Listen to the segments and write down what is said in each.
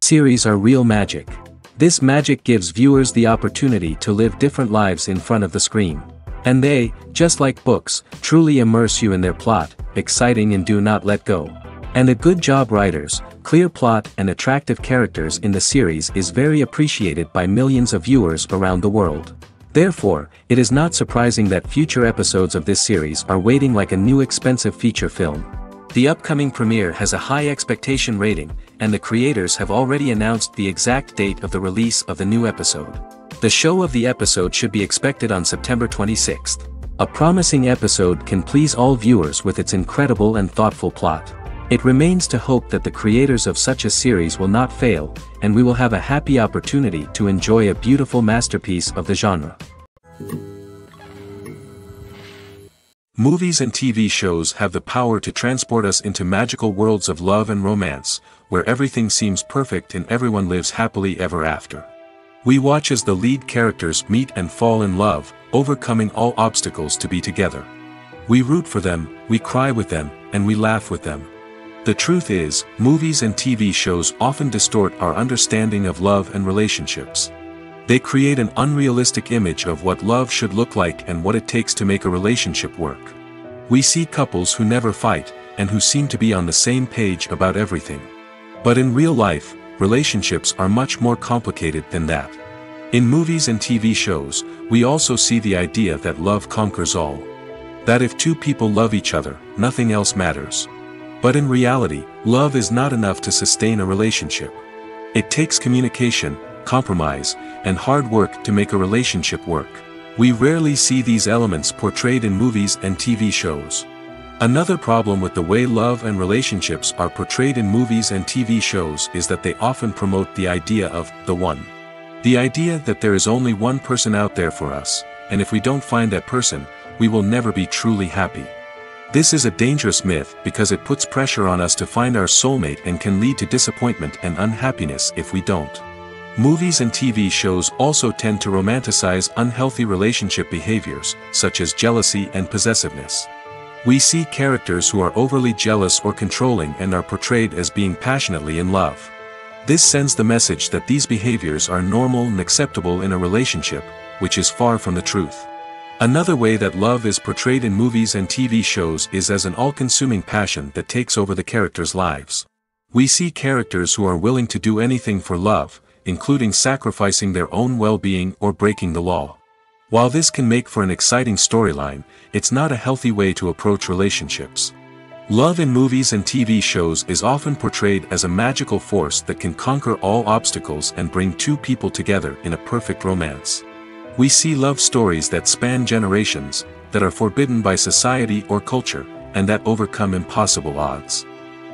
Series are real magic. This magic gives viewers the opportunity to live different lives in front of the screen. And they, just like books, truly immerse you in their plot, exciting and do not let go. And a good job writers, clear plot and attractive characters in the series is very appreciated by millions of viewers around the world. Therefore, it is not surprising that future episodes of this series are waiting like a new expensive feature film. The upcoming premiere has a high expectation rating, and the creators have already announced the exact date of the release of the new episode. The show of the episode should be expected on September 26th. A promising episode can please all viewers with its incredible and thoughtful plot. It remains to hope that the creators of such a series will not fail, and we will have a happy opportunity to enjoy a beautiful masterpiece of the genre. Movies and TV shows have the power to transport us into magical worlds of love and romance, where everything seems perfect and everyone lives happily ever after. We watch as the lead characters meet and fall in love, overcoming all obstacles to be together. We root for them, we cry with them, and we laugh with them. The truth is, movies and TV shows often distort our understanding of love and relationships. They create an unrealistic image of what love should look like and what it takes to make a relationship work. We see couples who never fight, and who seem to be on the same page about everything. But in real life, relationships are much more complicated than that. In movies and TV shows, we also see the idea that love conquers all. That if two people love each other, nothing else matters. But in reality, love is not enough to sustain a relationship. It takes communication, compromise, and hard work to make a relationship work. We rarely see these elements portrayed in movies and TV shows. Another problem with the way love and relationships are portrayed in movies and TV shows is that they often promote the idea of the one. The idea that there is only one person out there for us, and if we don't find that person, we will never be truly happy. This is a dangerous myth because it puts pressure on us to find our soulmate and can lead to disappointment and unhappiness if we don't. Movies and TV shows also tend to romanticize unhealthy relationship behaviors, such as jealousy and possessiveness. We see characters who are overly jealous or controlling and are portrayed as being passionately in love. This sends the message that these behaviors are normal and acceptable in a relationship, which is far from the truth. Another way that love is portrayed in movies and TV shows is as an all-consuming passion that takes over the characters' lives. We see characters who are willing to do anything for love, including sacrificing their own well-being or breaking the law. While this can make for an exciting storyline, it's not a healthy way to approach relationships. Love in movies and TV shows is often portrayed as a magical force that can conquer all obstacles and bring two people together in a perfect romance. We see love stories that span generations, that are forbidden by society or culture, and that overcome impossible odds.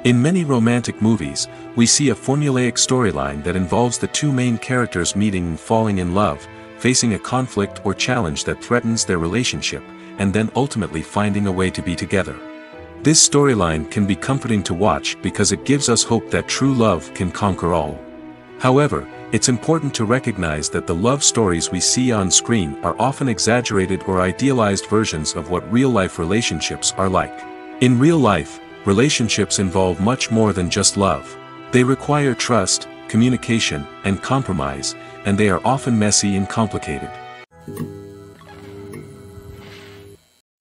In many romantic movies, we see a formulaic storyline that involves the two main characters meeting and falling in love, facing a conflict or challenge that threatens their relationship, and then ultimately finding a way to be together. This storyline can be comforting to watch because it gives us hope that true love can conquer all. However, it's important to recognize that the love stories we see on screen are often exaggerated or idealized versions of what real-life relationships are like. In real life, relationships involve much more than just love. They require trust, communication, and compromise, and they are often messy and complicated.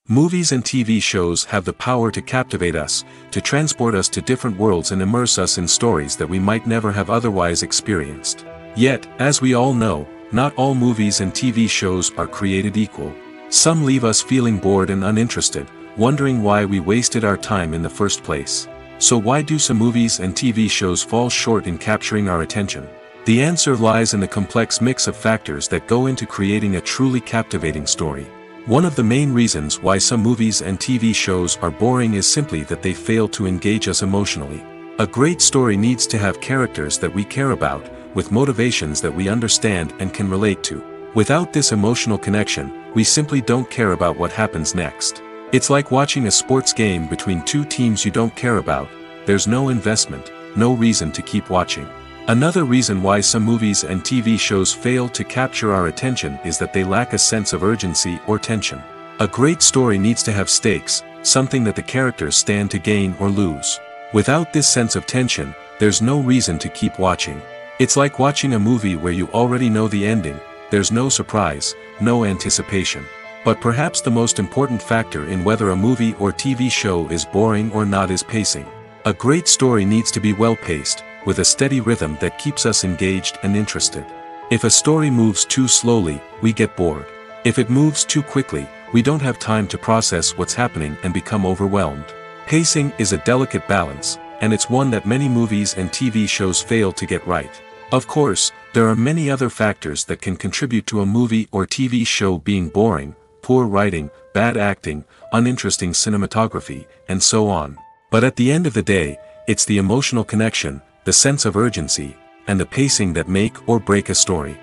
Movies and TV shows have the power to captivate us, to transport us to different worlds and immerse us in stories that we might never have otherwise experienced. Yet, as we all know, not all movies and TV shows are created equal. Some leave us feeling bored and uninterested, wondering why we wasted our time in the first place. So why do some movies and TV shows fall short in capturing our attention? The answer lies in the complex mix of factors that go into creating a truly captivating story. One of the main reasons why some movies and TV shows are boring is simply that they fail to engage us emotionally. A great story needs to have characters that we care about, with motivations that we understand and can relate to. Without this emotional connection, we simply don't care about what happens next. It's like watching a sports game between two teams you don't care about. There's no investment, no reason to keep watching. Another reason why some movies and TV shows fail to capture our attention is that they lack a sense of urgency or tension. A great story needs to have stakes, something that the characters stand to gain or lose. Without this sense of tension, there's no reason to keep watching. It's like watching a movie where you already know the ending, there's no surprise, no anticipation. But perhaps the most important factor in whether a movie or TV show is boring or not is pacing. A great story needs to be well-paced, with a steady rhythm that keeps us engaged and interested. If a story moves too slowly, we get bored. If it moves too quickly, we don't have time to process what's happening and become overwhelmed. Pacing is a delicate balance, and it's one that many movies and TV shows fail to get right. Of course, there are many other factors that can contribute to a movie or TV show being boring: poor writing, bad acting, uninteresting cinematography, and so on. But at the end of the day, it's the emotional connection, the sense of urgency, and the pacing that make or break a story.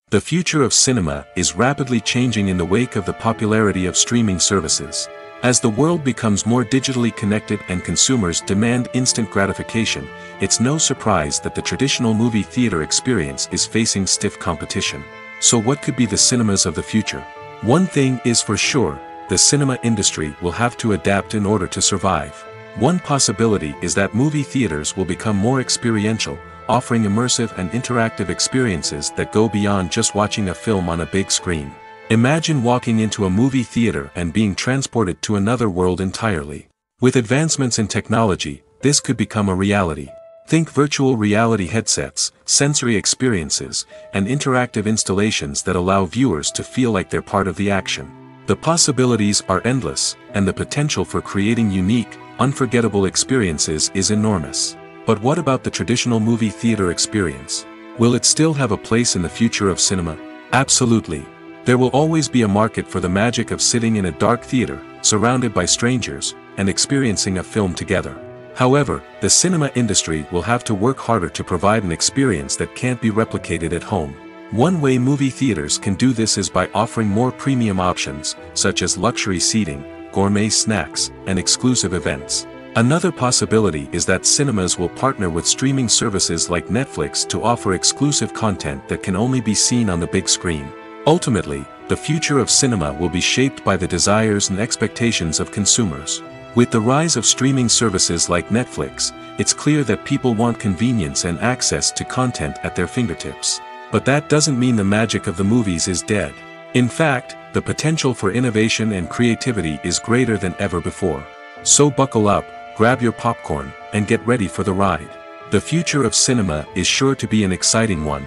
The future of cinema is rapidly changing in the wake of the popularity of streaming services. As the world becomes more digitally connected and consumers demand instant gratification, it's no surprise that the traditional movie theater experience is facing stiff competition. So what could be the cinemas of the future? One thing is for sure, the cinema industry will have to adapt in order to survive. One possibility is that movie theaters will become more experiential, offering immersive and interactive experiences that go beyond just watching a film on a big screen. Imagine walking into a movie theater and being transported to another world entirely. With advancements in technology, this could become a reality. Think virtual reality headsets, sensory experiences, and interactive installations that allow viewers to feel like they're part of the action. The possibilities are endless, and the potential for creating unique, unforgettable experiences is enormous. But what about the traditional movie theater experience? Will it still have a place in the future of cinema? Absolutely. There will always be a market for the magic of sitting in a dark theater, surrounded by strangers, and experiencing a film together. However, the cinema industry will have to work harder to provide an experience that can't be replicated at home. One way movie theaters can do this is by offering more premium options, such as luxury seating, gourmet snacks, and exclusive events. Another possibility is that cinemas will partner with streaming services like Netflix to offer exclusive content that can only be seen on the big screen. Ultimately, the future of cinema will be shaped by the desires and expectations of consumers. With the rise of streaming services like Netflix, it's clear that people want convenience and access to content at their fingertips. But that doesn't mean the magic of the movies is dead. In fact, the potential for innovation and creativity is greater than ever before. So buckle up, grab your popcorn, and get ready for the ride. The future of cinema is sure to be an exciting one.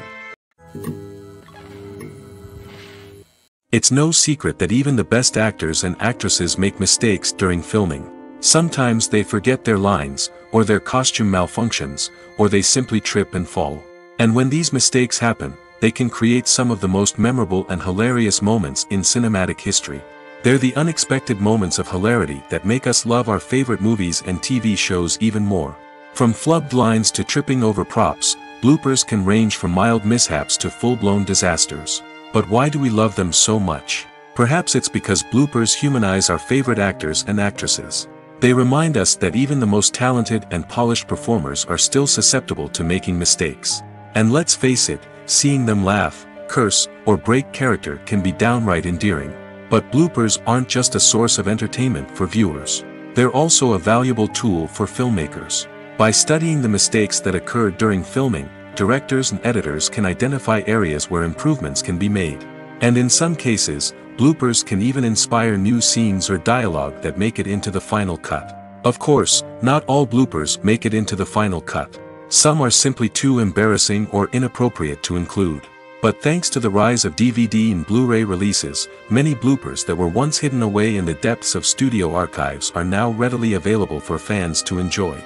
It's no secret that even the best actors and actresses make mistakes during filming. Sometimes they forget their lines, or their costume malfunctions, or they simply trip and fall. And when these mistakes happen, they can create some of the most memorable and hilarious moments in cinematic history. They're the unexpected moments of hilarity that make us love our favorite movies and TV shows even more. From flubbed lines to tripping over props, bloopers can range from mild mishaps to full-blown disasters. But why do we love them so much? Perhaps it's because bloopers humanize our favorite actors and actresses. They remind us that even the most talented and polished performers are still susceptible to making mistakes. And let's face it, seeing them laugh, curse, or break character can be downright endearing. But bloopers aren't just a source of entertainment for viewers. They're also a valuable tool for filmmakers. By studying the mistakes that occurred during filming, directors and editors can identify areas where improvements can be made. And in some cases, bloopers can even inspire new scenes or dialogue that make it into the final cut. Of course, not all bloopers make it into the final cut. Some are simply too embarrassing or inappropriate to include. But thanks to the rise of DVD and Blu-ray releases, many bloopers that were once hidden away in the depths of studio archives are now readily available for fans to enjoy.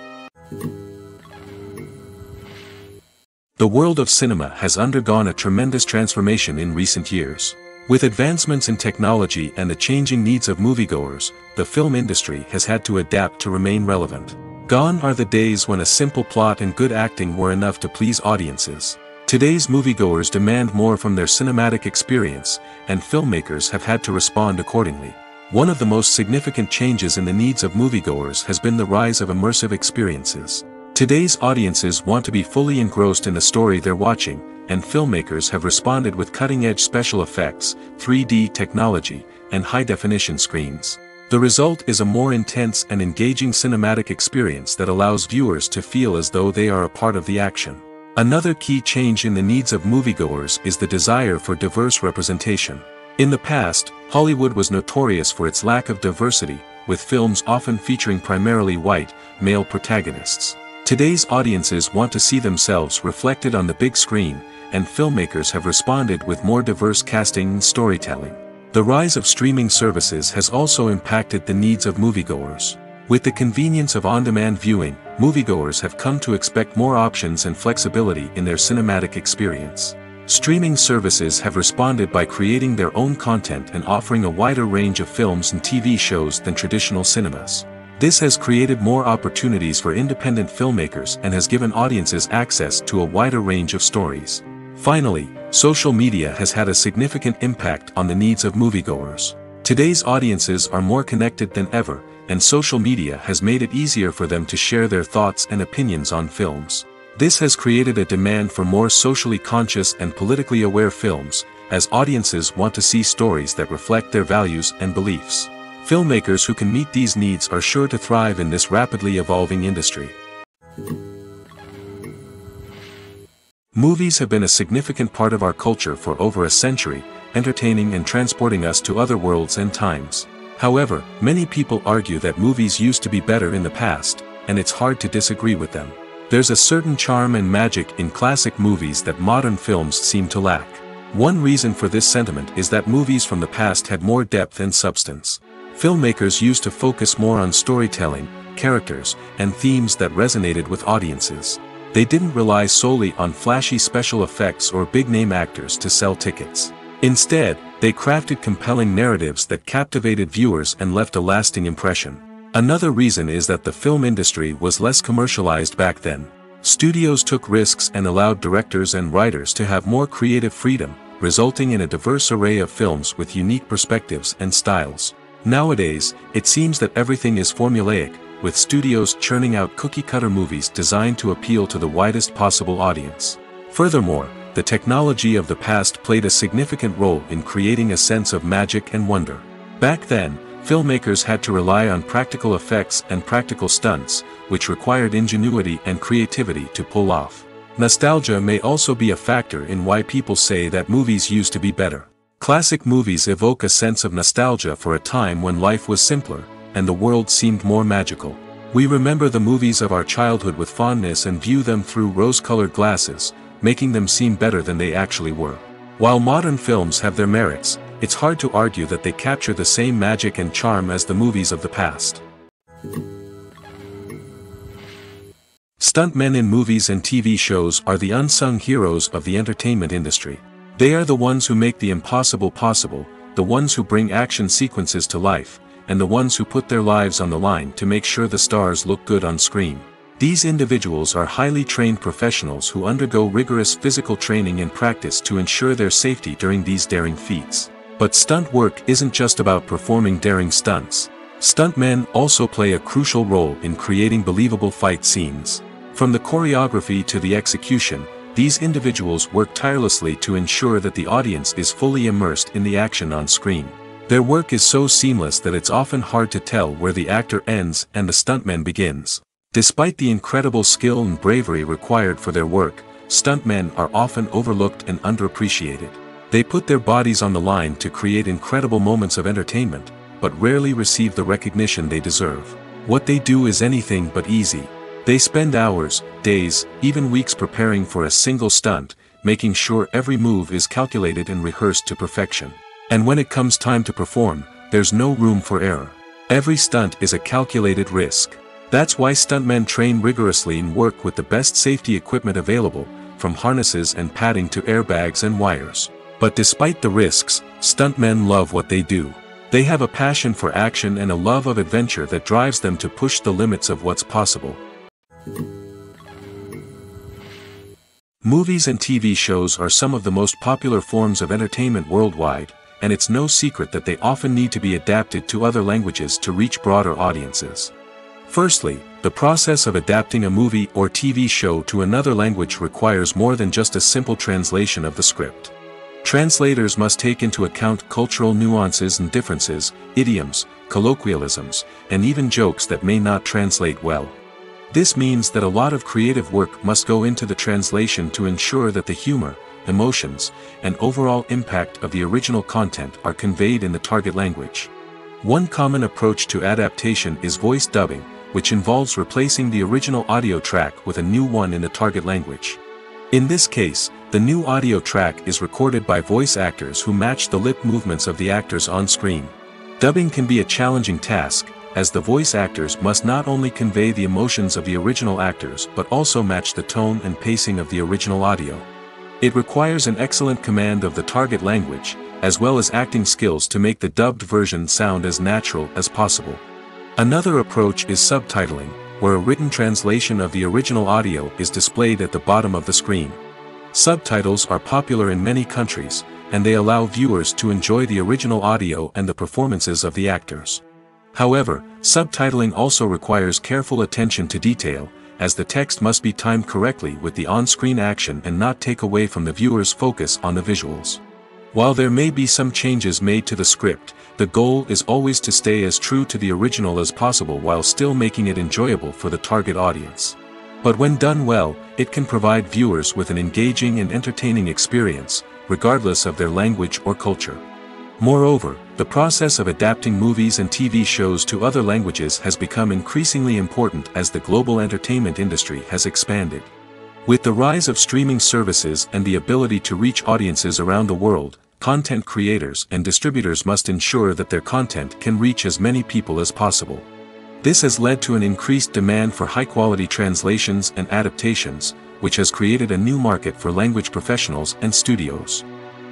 The world of cinema has undergone a tremendous transformation in recent years. With advancements in technology and the changing needs of moviegoers, the film industry has had to adapt to remain relevant. Gone are the days when a simple plot and good acting were enough to please audiences. Today's moviegoers demand more from their cinematic experience, and filmmakers have had to respond accordingly. One of the most significant changes in the needs of moviegoers has been the rise of immersive experiences. Today's audiences want to be fully engrossed in the story they're watching, and filmmakers have responded with cutting-edge special effects, 3D technology, and high-definition screens. The result is a more intense and engaging cinematic experience that allows viewers to feel as though they are a part of the action. Another key change in the needs of moviegoers is the desire for diverse representation. In the past, Hollywood was notorious for its lack of diversity, with films often featuring primarily white, male protagonists. Today's audiences want to see themselves reflected on the big screen, and filmmakers have responded with more diverse casting and storytelling. The rise of streaming services has also impacted the needs of moviegoers. With the convenience of on-demand viewing, moviegoers have come to expect more options and flexibility in their cinematic experience. Streaming services have responded by creating their own content and offering a wider range of films and TV shows than traditional cinemas. This has created more opportunities for independent filmmakers and has given audiences access to a wider range of stories. Finally, social media has had a significant impact on the needs of moviegoers. Today's audiences are more connected than ever, and social media has made it easier for them to share their thoughts and opinions on films. This has created a demand for more socially conscious and politically aware films, as audiences want to see stories that reflect their values and beliefs. Filmmakers who can meet these needs are sure to thrive in this rapidly evolving industry. Movies have been a significant part of our culture for over a century, entertaining and transporting us to other worlds and times. However, many people argue that movies used to be better in the past, and it's hard to disagree with them. There's a certain charm and magic in classic movies that modern films seem to lack. One reason for this sentiment is that movies from the past had more depth and substance. Filmmakers used to focus more on storytelling, characters, and themes that resonated with audiences. They didn't rely solely on flashy special effects or big-name actors to sell tickets. Instead, they crafted compelling narratives that captivated viewers and left a lasting impression. Another reason is that the film industry was less commercialized back then. Studios took risks and allowed directors and writers to have more creative freedom, resulting in a diverse array of films with unique perspectives and styles. Nowadays, it seems that everything is formulaic, with studios churning out cookie-cutter movies designed to appeal to the widest possible audience. Furthermore, the technology of the past played a significant role in creating a sense of magic and wonder. Back then, filmmakers had to rely on practical effects and practical stunts, which required ingenuity and creativity to pull off. Nostalgia may also be a factor in why people say that movies used to be better. Classic movies evoke a sense of nostalgia for a time when life was simpler, and the world seemed more magical. We remember the movies of our childhood with fondness and view them through rose-colored glasses, making them seem better than they actually were. While modern films have their merits, it's hard to argue that they capture the same magic and charm as the movies of the past. Stuntmen in movies and TV shows are the unsung heroes of the entertainment industry. They are the ones who make the impossible possible, the ones who bring action sequences to life, and the ones who put their lives on the line to make sure the stars look good on screen. These individuals are highly trained professionals who undergo rigorous physical training and practice to ensure their safety during these daring feats. But stunt work isn't just about performing daring stunts. Stuntmen also play a crucial role in creating believable fight scenes. From the choreography to the execution, these individuals work tirelessly to ensure that the audience is fully immersed in the action on screen. Their work is so seamless that it's often hard to tell where the actor ends and the stuntman begins. Despite the incredible skill and bravery required for their work, stuntmen are often overlooked and underappreciated. They put their bodies on the line to create incredible moments of entertainment, but rarely receive the recognition they deserve. What they do is anything but easy. They spend hours, days, even weeks preparing for a single stunt, making sure every move is calculated and rehearsed to perfection. And when it comes time to perform, there's no room for error. Every stunt is a calculated risk. That's why stuntmen train rigorously and work with the best safety equipment available, from harnesses and padding to airbags and wires. But despite the risks, stuntmen love what they do. They have a passion for action and a love of adventure that drives them to push the limits of what's possible. Movies and TV shows are some of the most popular forms of entertainment worldwide, and it's no secret that they often need to be adapted to other languages to reach broader audiences. Firstly, the process of adapting a movie or TV show to another language requires more than just a simple translation of the script. Translators must take into account cultural nuances and differences, idioms, colloquialisms, and even jokes that may not translate well. This means that a lot of creative work must go into the translation to ensure that the humor, emotions, and overall impact of the original content are conveyed in the target language. One common approach to adaptation is voice dubbing, which involves replacing the original audio track with a new one in the target language. In this case, the new audio track is recorded by voice actors who match the lip movements of the actors on screen. Dubbing can be a challenging task, as the voice actors must not only convey the emotions of the original actors but also match the tone and pacing of the original audio. It requires an excellent command of the target language, as well as acting skills to make the dubbed version sound as natural as possible. Another approach is subtitling, where a written translation of the original audio is displayed at the bottom of the screen. Subtitles are popular in many countries, and they allow viewers to enjoy the original audio and the performances of the actors. However, subtitling also requires careful attention to detail, as the text must be timed correctly with the on-screen action and not take away from the viewer's focus on the visuals. While there may be some changes made to the script, the goal is always to stay as true to the original as possible while still making it enjoyable for the target audience. But when done well, it can provide viewers with an engaging and entertaining experience, regardless of their language or culture. Moreover, the process of adapting movies and TV shows to other languages has become increasingly important as the global entertainment industry has expanded. With the rise of streaming services and the ability to reach audiences around the world, content creators and distributors must ensure that their content can reach as many people as possible. This has led to an increased demand for high-quality translations and adaptations, which has created a new market for language professionals and studios.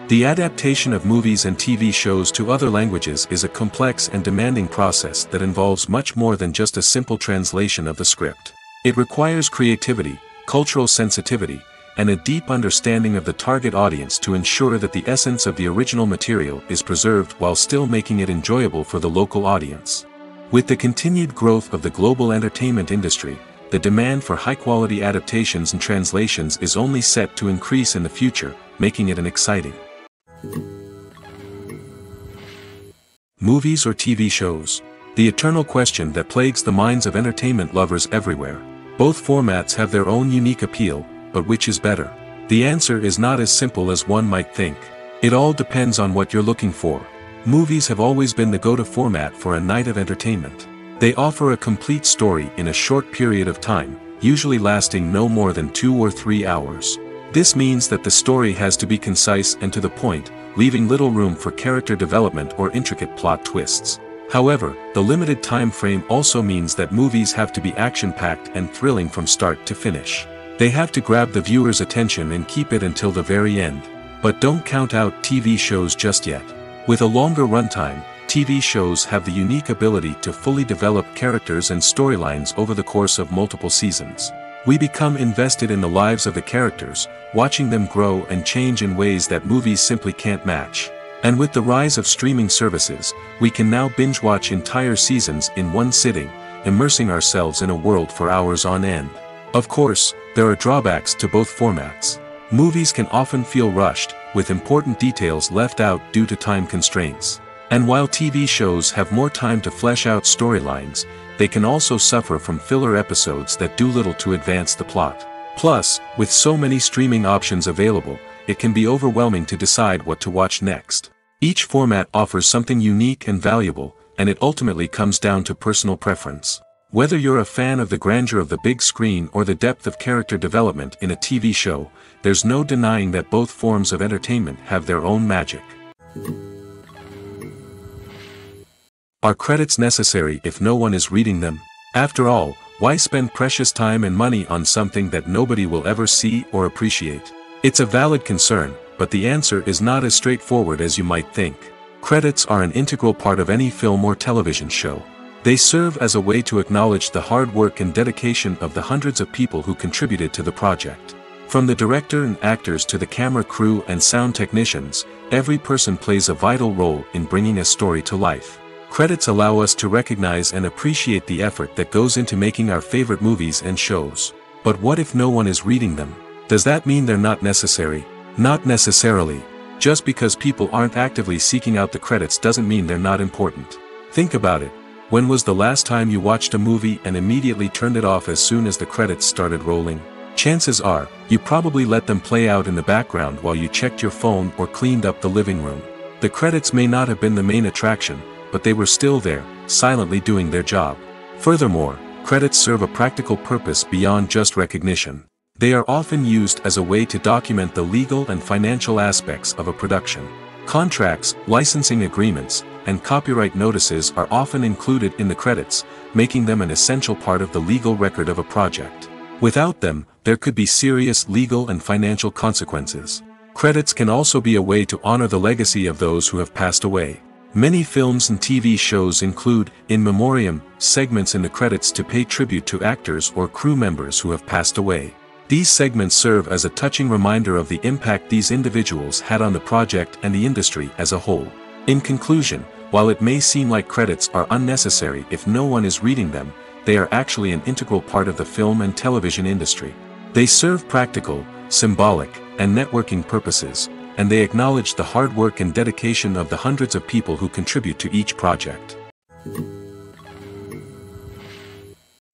The adaptation of movies and TV shows to other languages is a complex and demanding process that involves much more than just a simple translation of the script. It requires creativity, cultural sensitivity, and a deep understanding of the target audience to ensure that the essence of the original material is preserved while still making it enjoyable for the local audience. With the continued growth of the global entertainment industry, the demand for high-quality adaptations and translations is only set to increase in the future, making it an exciting. Movies or TV shows? The eternal question that plagues the minds of entertainment lovers everywhere. Both formats have their own unique appeal, but which is better? The answer is not as simple as one might think. It all depends on what you're looking for. Movies have always been the go-to format for a night of entertainment. They offer a complete story in a short period of time, usually lasting no more than 2 or 3 hours. This means that the story has to be concise and to the point, leaving little room for character development or intricate plot twists. However, the limited time frame also means that movies have to be action-packed and thrilling from start to finish. They have to grab the viewer's attention and keep it until the very end. But don't count out TV shows just yet. With a longer runtime, TV shows have the unique ability to fully develop characters and storylines over the course of multiple seasons. We become invested in the lives of the characters, watching them grow and change in ways that movies simply can't match. And with the rise of streaming services, we can now binge-watch entire seasons in one sitting, immersing ourselves in a world for hours on end. Of course, there are drawbacks to both formats. Movies can often feel rushed, with important details left out due to time constraints. And while TV shows have more time to flesh out storylines, they can also suffer from filler episodes that do little to advance the plot. Plus, with so many streaming options available, it can be overwhelming to decide what to watch next. Each format offers something unique and valuable, and it ultimately comes down to personal preference. Whether you're a fan of the grandeur of the big screen or the depth of character development in a TV show, there's no denying that both forms of entertainment have their own magic. Are credits necessary if no one is reading them? After all, why spend precious time and money on something that nobody will ever see or appreciate? It's a valid concern, but the answer is not as straightforward as you might think. Credits are an integral part of any film or television show. They serve as a way to acknowledge the hard work and dedication of the hundreds of people who contributed to the project. From the director and actors to the camera crew and sound technicians, every person plays a vital role in bringing a story to life. Credits allow us to recognize and appreciate the effort that goes into making our favorite movies and shows. But what if no one is reading them? Does that mean they're not necessary? Not necessarily. Just because people aren't actively seeking out the credits doesn't mean they're not important. Think about it. When was the last time you watched a movie and immediately turned it off as soon as the credits started rolling? Chances are, you probably let them play out in the background while you checked your phone or cleaned up the living room. The credits may not have been the main attraction, but they were still there, silently doing their job. Furthermore, credits serve a practical purpose beyond just recognition. They are often used as a way to document the legal and financial aspects of a production. Contracts, licensing agreements, and copyright notices are often included in the credits, making them an essential part of the legal record of a project. Without them, there could be serious legal and financial consequences. Credits can also be a way to honor the legacy of those who have passed away. Many films and TV shows include, in memoriam, segments in the credits to pay tribute to actors or crew members who have passed away. These segments serve as a touching reminder of the impact these individuals had on the project and the industry as a whole. In conclusion, while it may seem like credits are unnecessary if no one is reading them, they are actually an integral part of the film and television industry. They serve practical, symbolic, and networking purposes, and they acknowledge the hard work and dedication of the hundreds of people who contribute to each project.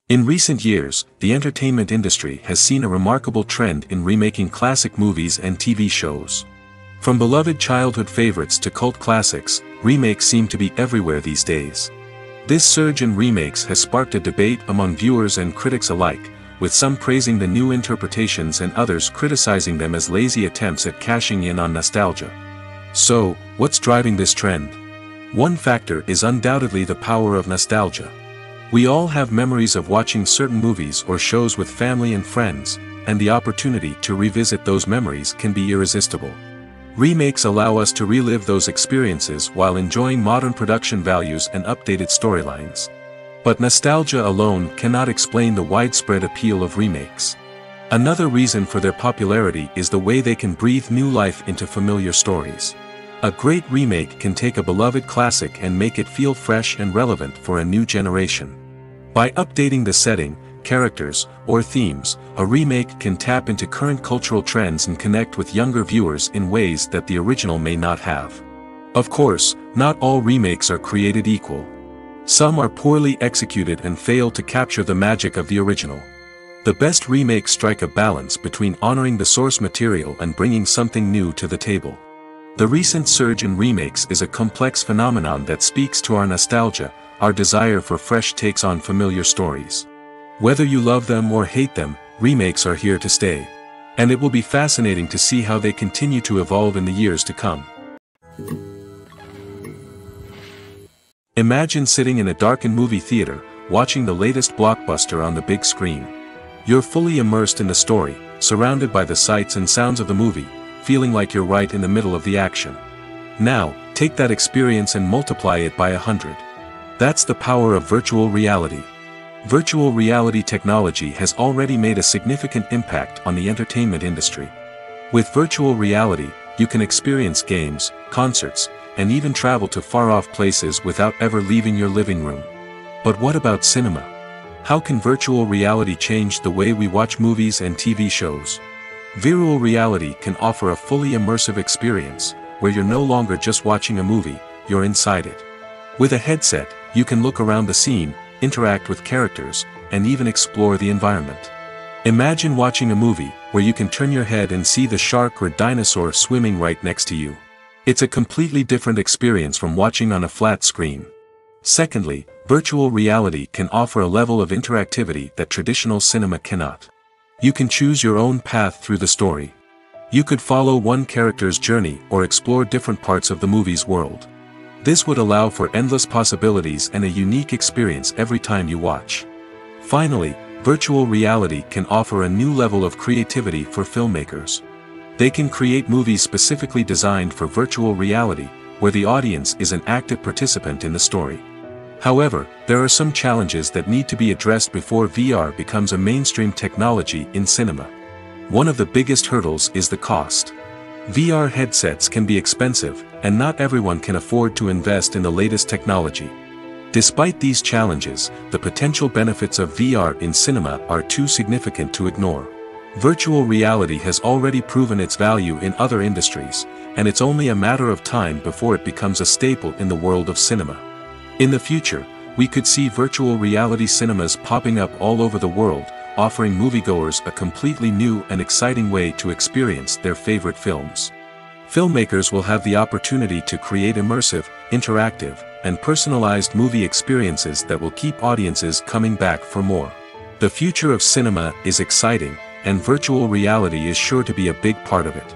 In recent years, the entertainment industry has seen a remarkable trend in remaking classic movies and TV shows. From beloved childhood favorites to cult classics, remakes seem to be everywhere these days. This surge in remakes has sparked a debate among viewers and critics alike, with some praising the new interpretations and others criticizing them as lazy attempts at cashing in on nostalgia. So, what's driving this trend? One factor is undoubtedly the power of nostalgia. We all have memories of watching certain movies or shows with family and friends, and the opportunity to revisit those memories can be irresistible. Remakes allow us to relive those experiences while enjoying modern production values and updated storylines. But nostalgia alone cannot explain the widespread appeal of remakes. Another reason for their popularity is the way they can breathe new life into familiar stories. A great remake can take a beloved classic and make it feel fresh and relevant for a new generation. By updating the setting, characters, or themes, a remake can tap into current cultural trends and connect with younger viewers in ways that the original may not have. Of course, not all remakes are created equal. Some are poorly executed and fail to capture the magic of the original. The best remakes strike a balance between honoring the source material and bringing something new to the table. The recent surge in remakes is a complex phenomenon that speaks to our nostalgia, our desire for fresh takes on familiar stories. Whether you love them or hate them, remakes are here to stay. And it will be fascinating to see how they continue to evolve in the years to come. Imagine sitting in a darkened movie theater, watching the latest blockbuster on the big screen. You're fully immersed in the story, surrounded by the sights and sounds of the movie, feeling like you're right in the middle of the action. Now, take that experience and multiply it by 100. That's the power of virtual reality. Virtual reality technology has already made a significant impact on the entertainment industry. With virtual reality, you can experience games, concerts, and even travel to far-off places without ever leaving your living room. But what about cinema? How can virtual reality change the way we watch movies and TV shows? Virtual reality can offer a fully immersive experience, where you're no longer just watching a movie, you're inside it. With a headset, you can look around the scene, interact with characters, and even explore the environment. Imagine watching a movie, where you can turn your head and see the shark or dinosaur swimming right next to you. It's a completely different experience from watching on a flat screen. Secondly, virtual reality can offer a level of interactivity that traditional cinema cannot. You can choose your own path through the story. You could follow one character's journey or explore different parts of the movie's world. This would allow for endless possibilities and a unique experience every time you watch. Finally, virtual reality can offer a new level of creativity for filmmakers. They can create movies specifically designed for virtual reality, where the audience is an active participant in the story. However, there are some challenges that need to be addressed before VR becomes a mainstream technology in cinema. One of the biggest hurdles is the cost. VR headsets can be expensive, and not everyone can afford to invest in the latest technology. Despite these challenges, the potential benefits of VR in cinema are too significant to ignore. Virtual reality has already proven its value in other industries, and it's only a matter of time before it becomes a staple in the world of cinema. In the future, we could see virtual reality cinemas popping up all over the world, offering moviegoers a completely new and exciting way to experience their favorite films. Filmmakers will have the opportunity to create immersive, interactive, and personalized movie experiences that will keep audiences coming back for more. The future of cinema is exciting, and virtual reality is sure to be a big part of it.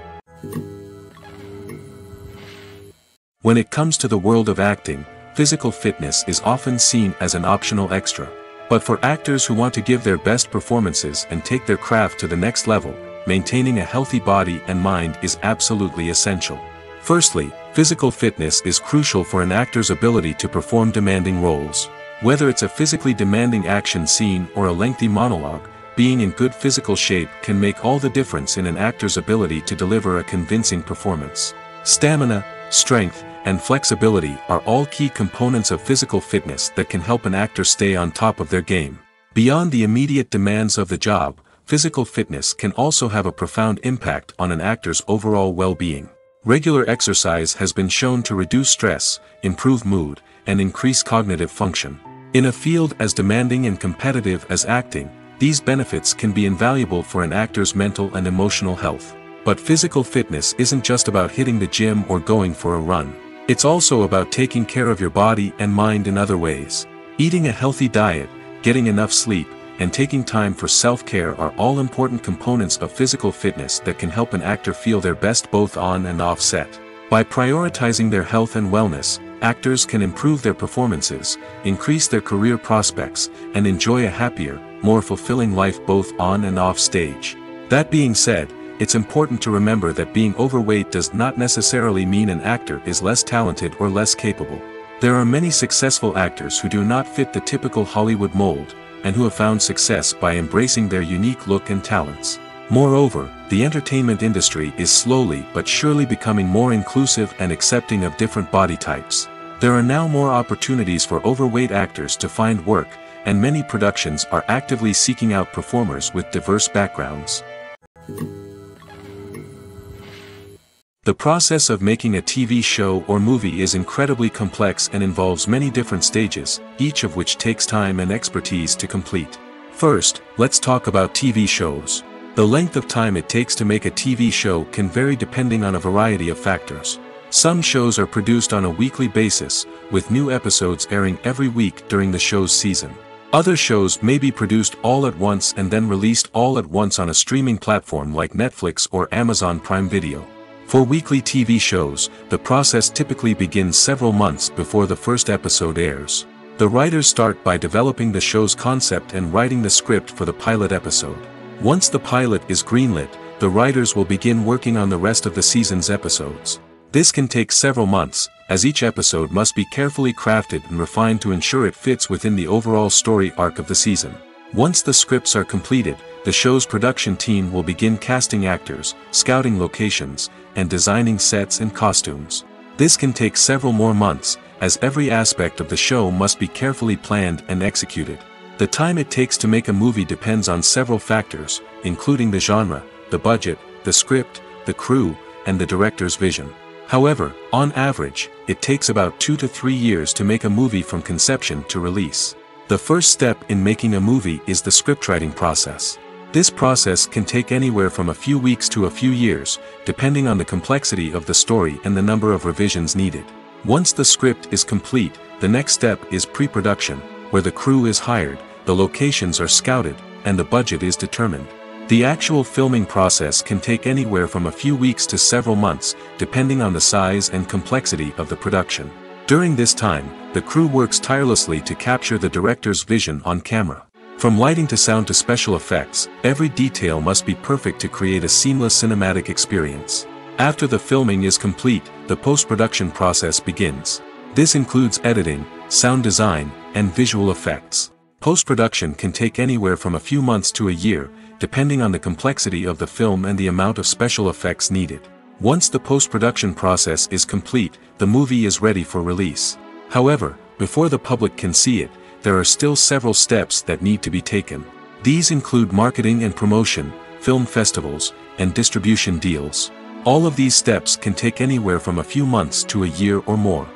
When it comes to the world of acting, physical fitness is often seen as an optional extra. But for actors who want to give their best performances and take their craft to the next level, maintaining a healthy body and mind is absolutely essential. Firstly, physical fitness is crucial for an actor's ability to perform demanding roles. Whether it's a physically demanding action scene or a lengthy monologue, being in good physical shape can make all the difference in an actor's ability to deliver a convincing performance. Stamina, strength, and flexibility are all key components of physical fitness that can help an actor stay on top of their game. Beyond the immediate demands of the job, physical fitness can also have a profound impact on an actor's overall well-being. Regular exercise has been shown to reduce stress, improve mood, and increase cognitive function. In a field as demanding and competitive as acting, these benefits can be invaluable for an actor's mental and emotional health. But physical fitness isn't just about hitting the gym or going for a run. It's also about taking care of your body and mind in other ways. Eating a healthy diet, getting enough sleep, and taking time for self-care are all important components of physical fitness that can help an actor feel their best both on and off set. By prioritizing their health and wellness, actors can improve their performances, increase their career prospects, and enjoy a happier, more fulfilling life both on and off stage. That being said, it's important to remember that being overweight does not necessarily mean an actor is less talented or less capable. There are many successful actors who do not fit the typical Hollywood mold, and who have found success by embracing their unique look and talents. Moreover, the entertainment industry is slowly but surely becoming more inclusive and accepting of different body types. There are now more opportunities for overweight actors to find work, and many productions are actively seeking out performers with diverse backgrounds. The process of making a TV show or movie is incredibly complex and involves many different stages, each of which takes time and expertise to complete. First, let's talk about TV shows. The length of time it takes to make a TV show can vary depending on a variety of factors. Some shows are produced on a weekly basis, with new episodes airing every week during the show's season. Other shows may be produced all at once and then released all at once on a streaming platform like Netflix or Amazon Prime Video. For weekly TV shows, the process typically begins several months before the first episode airs. The writers start by developing the show's concept and writing the script for the pilot episode. Once the pilot is greenlit, the writers will begin working on the rest of the season's episodes. This can take several months, as each episode must be carefully crafted and refined to ensure it fits within the overall story arc of the season. Once the scripts are completed, the show's production team will begin casting actors, scouting locations, and designing sets and costumes. This can take several more months, as every aspect of the show must be carefully planned and executed. The time it takes to make a movie depends on several factors, including the genre, the budget, the script, the crew, and the director's vision. However, on average, it takes about 2 to 3 years to make a movie from conception to release. The first step in making a movie is the scriptwriting process. This process can take anywhere from a few weeks to a few years, depending on the complexity of the story and the number of revisions needed. Once the script is complete, the next step is pre-production, where the crew is hired, the locations are scouted, and the budget is determined. The actual filming process can take anywhere from a few weeks to several months, depending on the size and complexity of the production. During this time, the crew works tirelessly to capture the director's vision on camera. From lighting to sound to special effects, every detail must be perfect to create a seamless cinematic experience. After the filming is complete, the post-production process begins. This includes editing, sound design, and visual effects. Post-production can take anywhere from a few months to a year, depending on the complexity of the film and the amount of special effects needed. Once the post-production process is complete, the movie is ready for release. However, before the public can see it, there are still several steps that need to be taken. These include marketing and promotion, film festivals, and distribution deals. All of these steps can take anywhere from a few months to a year or more.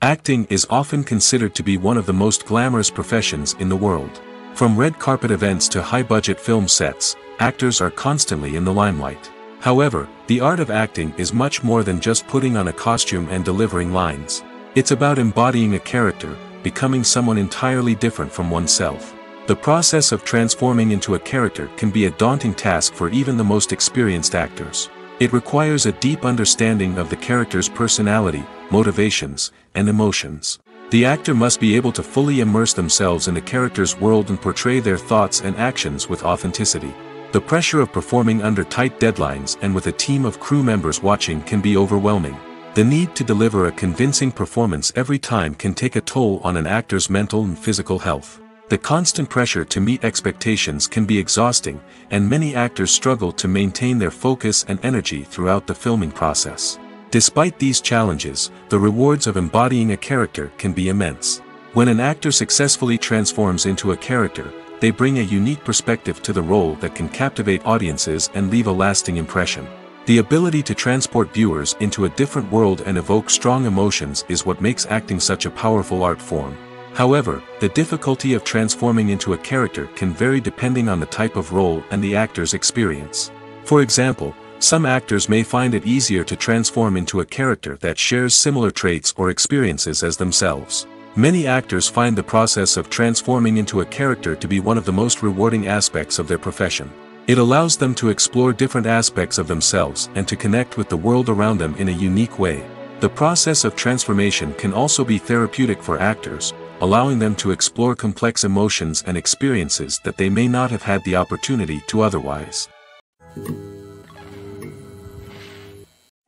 Acting is often considered to be one of the most glamorous professions in the world. From red carpet events to high-budget film sets, actors are constantly in the limelight. However, the art of acting is much more than just putting on a costume and delivering lines. It's about embodying a character, becoming someone entirely different from oneself. The process of transforming into a character can be a daunting task for even the most experienced actors. It requires a deep understanding of the character's personality, motivations, and emotions. The actor must be able to fully immerse themselves in the character's world and portray their thoughts and actions with authenticity. The pressure of performing under tight deadlines and with a team of crew members watching can be overwhelming. The need to deliver a convincing performance every time can take a toll on an actor's mental and physical health. The constant pressure to meet expectations can be exhausting, and many actors struggle to maintain their focus and energy throughout the filming process. Despite these challenges, the rewards of embodying a character can be immense. When an actor successfully transforms into a character, they bring a unique perspective to the role that can captivate audiences and leave a lasting impression. The ability to transport viewers into a different world and evoke strong emotions is what makes acting such a powerful art form. However, the difficulty of transforming into a character can vary depending on the type of role and the actor's experience. For example, some actors may find it easier to transform into a character that shares similar traits or experiences as themselves. Many actors find the process of transforming into a character to be one of the most rewarding aspects of their profession. It allows them to explore different aspects of themselves and to connect with the world around them in a unique way. The process of transformation can also be therapeutic for actors, allowing them to explore complex emotions and experiences that they may not have had the opportunity to otherwise.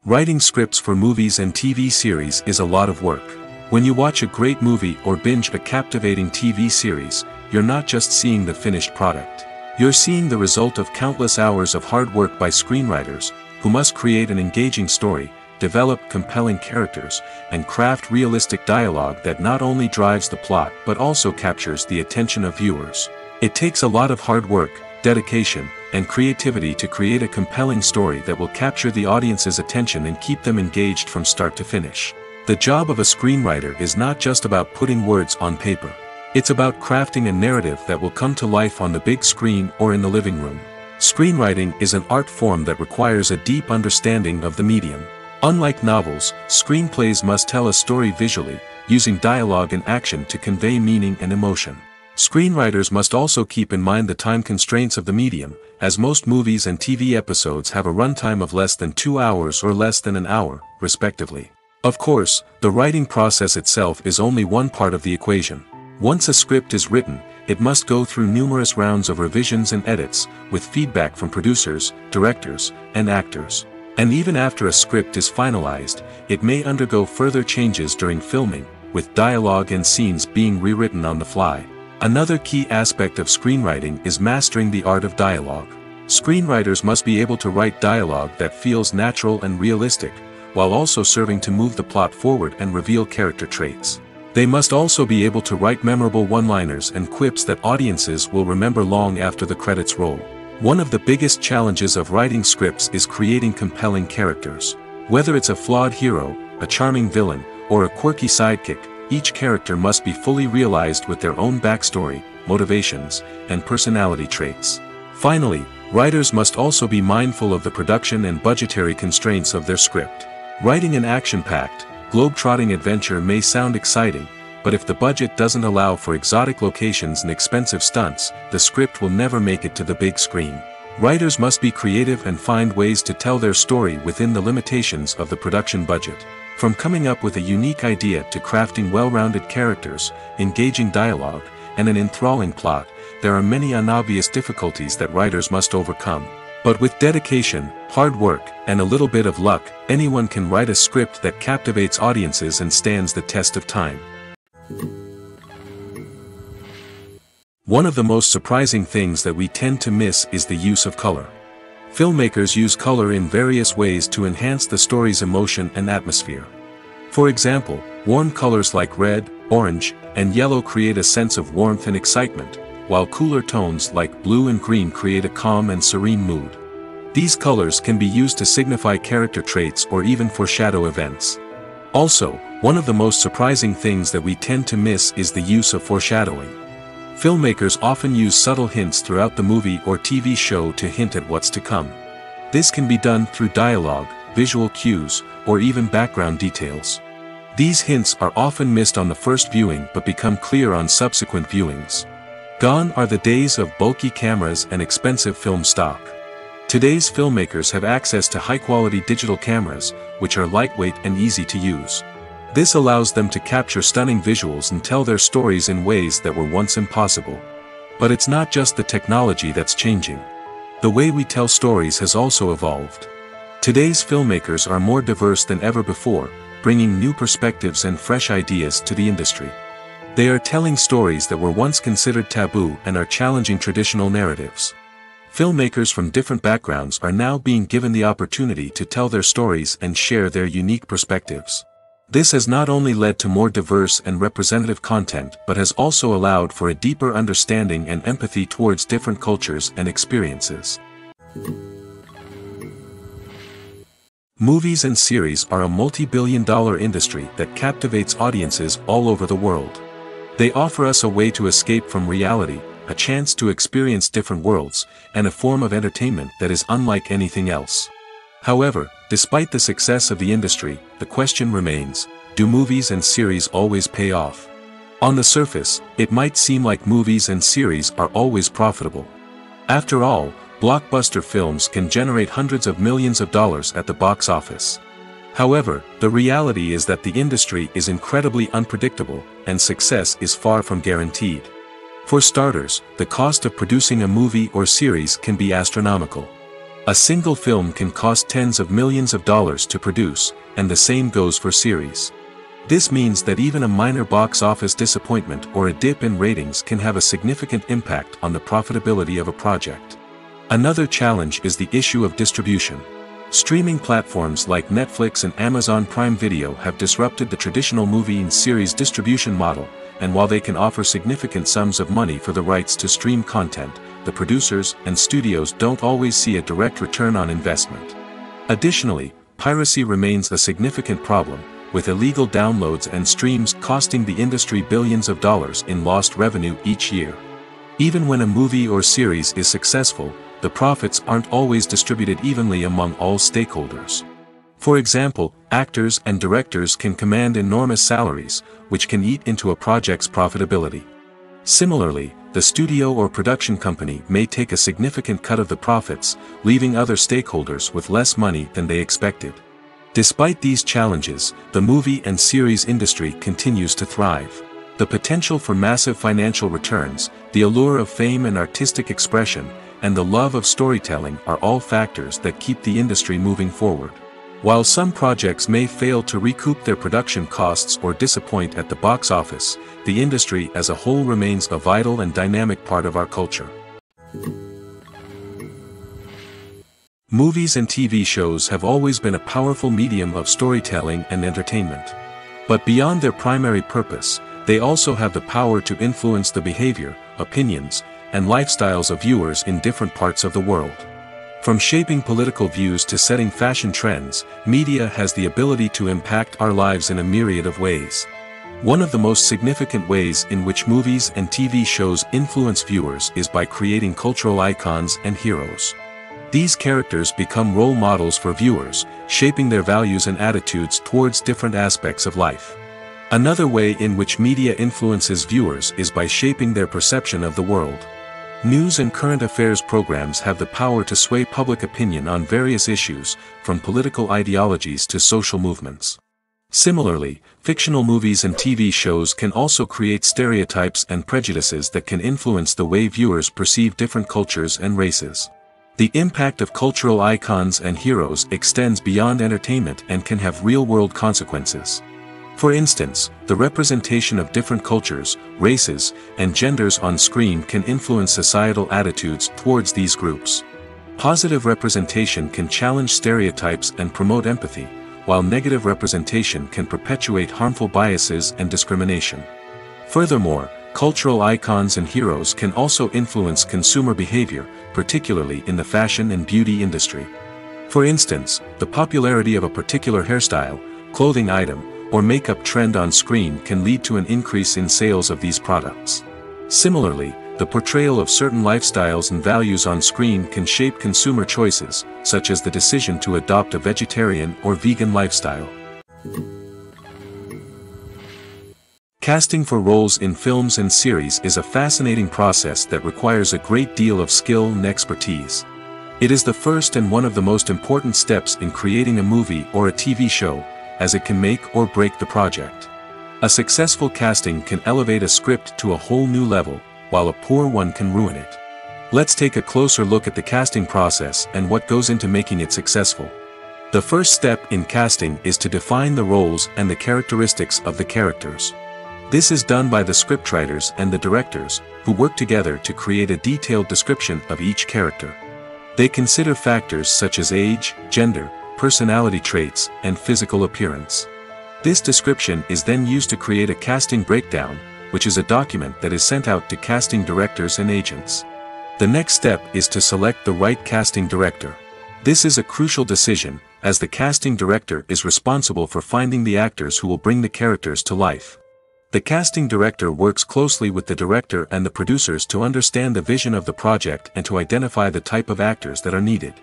Writing scripts for movies and TV series is a lot of work. When you watch a great movie or binge a captivating TV series, you're not just seeing the finished product. You're seeing the result of countless hours of hard work by screenwriters, who must create an engaging story, develop compelling characters, and craft realistic dialogue that not only drives the plot but also captures the attention of viewers. It takes a lot of hard work, dedication, and creativity to create a compelling story that will capture the audience's attention and keep them engaged from start to finish. The job of a screenwriter is not just about putting words on paper. It's about crafting a narrative that will come to life on the big screen or in the living room. Screenwriting is an art form that requires a deep understanding of the medium. Unlike novels, screenplays must tell a story visually, using dialogue and action to convey meaning and emotion. Screenwriters must also keep in mind the time constraints of the medium, as most movies and TV episodes have a runtime of less than 2 hours or less than an hour, respectively. Of course, the writing process itself is only one part of the equation. Once a script is written, it must go through numerous rounds of revisions and edits, with feedback from producers, directors, and actors. And even after a script is finalized, it may undergo further changes during filming, with dialogue and scenes being rewritten on the fly. Another key aspect of screenwriting is mastering the art of dialogue. Screenwriters must be able to write dialogue that feels natural and realistic, while also serving to move the plot forward and reveal character traits. They must also be able to write memorable one-liners and quips that audiences will remember long after the credits roll. One of the biggest challenges of writing scripts is creating compelling characters. Whether it's a flawed hero, a charming villain, or a quirky sidekick, each character must be fully realized with their own backstory, motivations, and personality traits. Finally, writers must also be mindful of the production and budgetary constraints of their script. Writing an action-packed, globe-trotting adventure may sound exciting, but if the budget doesn't allow for exotic locations and expensive stunts, the script will never make it to the big screen. Writers must be creative and find ways to tell their story within the limitations of the production budget. From coming up with a unique idea to crafting well-rounded characters, engaging dialogue, and an enthralling plot, there are many unobvious difficulties that writers must overcome. But with dedication, hard work, and a little bit of luck, anyone can write a script that captivates audiences and stands the test of time. One of the most surprising things that we tend to miss is the use of color. Filmmakers use color in various ways to enhance the story's emotion and atmosphere. For example, warm colors like red, orange, and yellow create a sense of warmth and excitement, while cooler tones like blue and green create a calm and serene mood. These colors can be used to signify character traits or even foreshadow events. Also, one of the most surprising things that we tend to miss is the use of foreshadowing. Filmmakers often use subtle hints throughout the movie or TV show to hint at what's to come. This can be done through dialogue, visual cues, or even background details. These hints are often missed on the first viewing but become clear on subsequent viewings. Gone are the days of bulky cameras and expensive film stock. Today's filmmakers have access to high-quality digital cameras, which are lightweight and easy to use. This allows them to capture stunning visuals and tell their stories in ways that were once impossible. But it's not just the technology that's changing. The way we tell stories has also evolved. Today's filmmakers are more diverse than ever before, bringing new perspectives and fresh ideas to the industry. They are telling stories that were once considered taboo and are challenging traditional narratives. Filmmakers from different backgrounds are now being given the opportunity to tell their stories and share their unique perspectives. This has not only led to more diverse and representative content but has also allowed for a deeper understanding and empathy towards different cultures and experiences. Movies and series are a multi-billion-dollar industry that captivates audiences all over the world. They offer us a way to escape from reality, a chance to experience different worlds, and a form of entertainment that is unlike anything else. However, despite the success of the industry, the question remains, do movies and series always pay off? On the surface, it might seem like movies and series are always profitable. After all, blockbuster films can generate hundreds of millions of dollars at the box office. However, the reality is that the industry is incredibly unpredictable, and success is far from guaranteed. For starters, the cost of producing a movie or series can be astronomical. A single film can cost tens of millions of dollars to produce, and the same goes for series. This means that even a minor box office disappointment or a dip in ratings can have a significant impact on the profitability of a project. Another challenge is the issue of distribution. Streaming platforms like Netflix and Amazon Prime Video have disrupted the traditional movie and series distribution model, and while they can offer significant sums of money for the rights to stream content, the producers and studios don't always see a direct return on investment. Additionally, piracy remains a significant problem, with illegal downloads and streams costing the industry billions of dollars in lost revenue each year. Even when a movie or series is successful, the profits aren't always distributed evenly among all stakeholders. For example, actors and directors can command enormous salaries, which can eat into a project's profitability. Similarly, the studio or production company may take a significant cut of the profits, leaving other stakeholders with less money than they expected. Despite these challenges, the movie and series industry continues to thrive. The potential for massive financial returns, the allure of fame and artistic expression, and the love of storytelling are all factors that keep the industry moving forward. While some projects may fail to recoup their production costs or disappoint at the box office, the industry as a whole remains a vital and dynamic part of our culture. Movies and TV shows have always been a powerful medium of storytelling and entertainment. But beyond their primary purpose, they also have the power to influence the behavior, opinions, and lifestyles of viewers in different parts of the world. From shaping political views to setting fashion trends, media has the ability to impact our lives in a myriad of ways. One of the most significant ways in which movies and TV shows influence viewers is by creating cultural icons and heroes. These characters become role models for viewers, shaping their values and attitudes towards different aspects of life. Another way in which media influences viewers is by shaping their perception of the world. News and current affairs programs have the power to sway public opinion on various issues, from political ideologies to social movements. Similarly, fictional movies and TV shows can also create stereotypes and prejudices that can influence the way viewers perceive different cultures and races. The impact of cultural icons and heroes extends beyond entertainment and can have real-world consequences. For instance, the representation of different cultures, races, and genders on screen can influence societal attitudes towards these groups. Positive representation can challenge stereotypes and promote empathy, while negative representation can perpetuate harmful biases and discrimination. Furthermore, Cultural icons and heroes can also influence consumer behavior, particularly in the fashion and beauty industry. For instance, the popularity of a particular hairstyle, clothing item, or makeup trend on screen can lead to an increase in sales of these products. Similarly, the portrayal of certain lifestyles and values on screen can shape consumer choices, such as the decision to adopt a vegetarian or vegan lifestyle. Casting for roles in films and series is a fascinating process that requires a great deal of skill and expertise. It is the first and one of the most important steps in creating a movie or a TV show, as it can make or break the project. A successful casting can elevate a script to a whole new level, while a poor one can ruin it. Let's take a closer look at the casting process and what goes into making it successful. The first step in casting is to define the roles and the characteristics of the characters. This is done by the scriptwriters and the directors, who work together to create a detailed description of each character. They consider factors such as age, gender, personality traits, and physical appearance. This description is then used to create a casting breakdown, which is a document that is sent out to casting directors and agents. The next step is to select the right casting director. This is a crucial decision, as the casting director is responsible for finding the actors who will bring the characters to life. The casting director works closely with the director and the producers to understand the vision of the project and to identify the type of actors that are needed.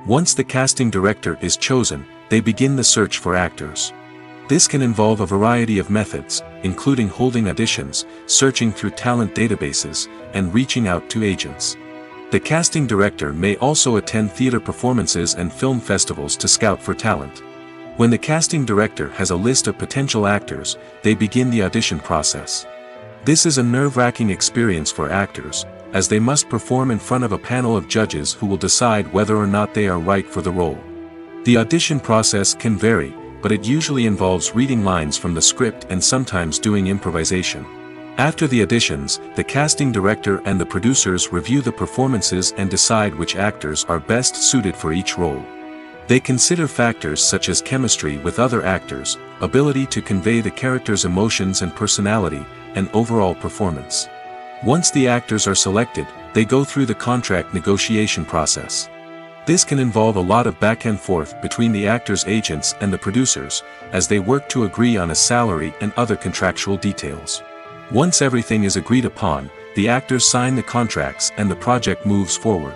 Once the casting director is chosen, they begin the search for actors. This can involve a variety of methods, including holding auditions, searching through talent databases, and reaching out to agents. The casting director may also attend theater performances and film festivals to scout for talent. When the casting director has a list of potential actors, they begin the audition process. This is a nerve-wracking experience for actors, as they must perform in front of a panel of judges who will decide whether or not they are right for the role. The audition process can vary, but it usually involves reading lines from the script and sometimes doing improvisation. After the auditions, the casting director and the producers review the performances and decide which actors are best suited for each role. They consider factors such as chemistry with other actors, ability to convey the character's emotions and personality, and overall performance. Once the actors are selected, they go through the contract negotiation process. This can involve a lot of back and forth between the actors' agents and the producers, as they work to agree on a salary and other contractual details. Once everything is agreed upon, the actors sign the contracts and the project moves forward.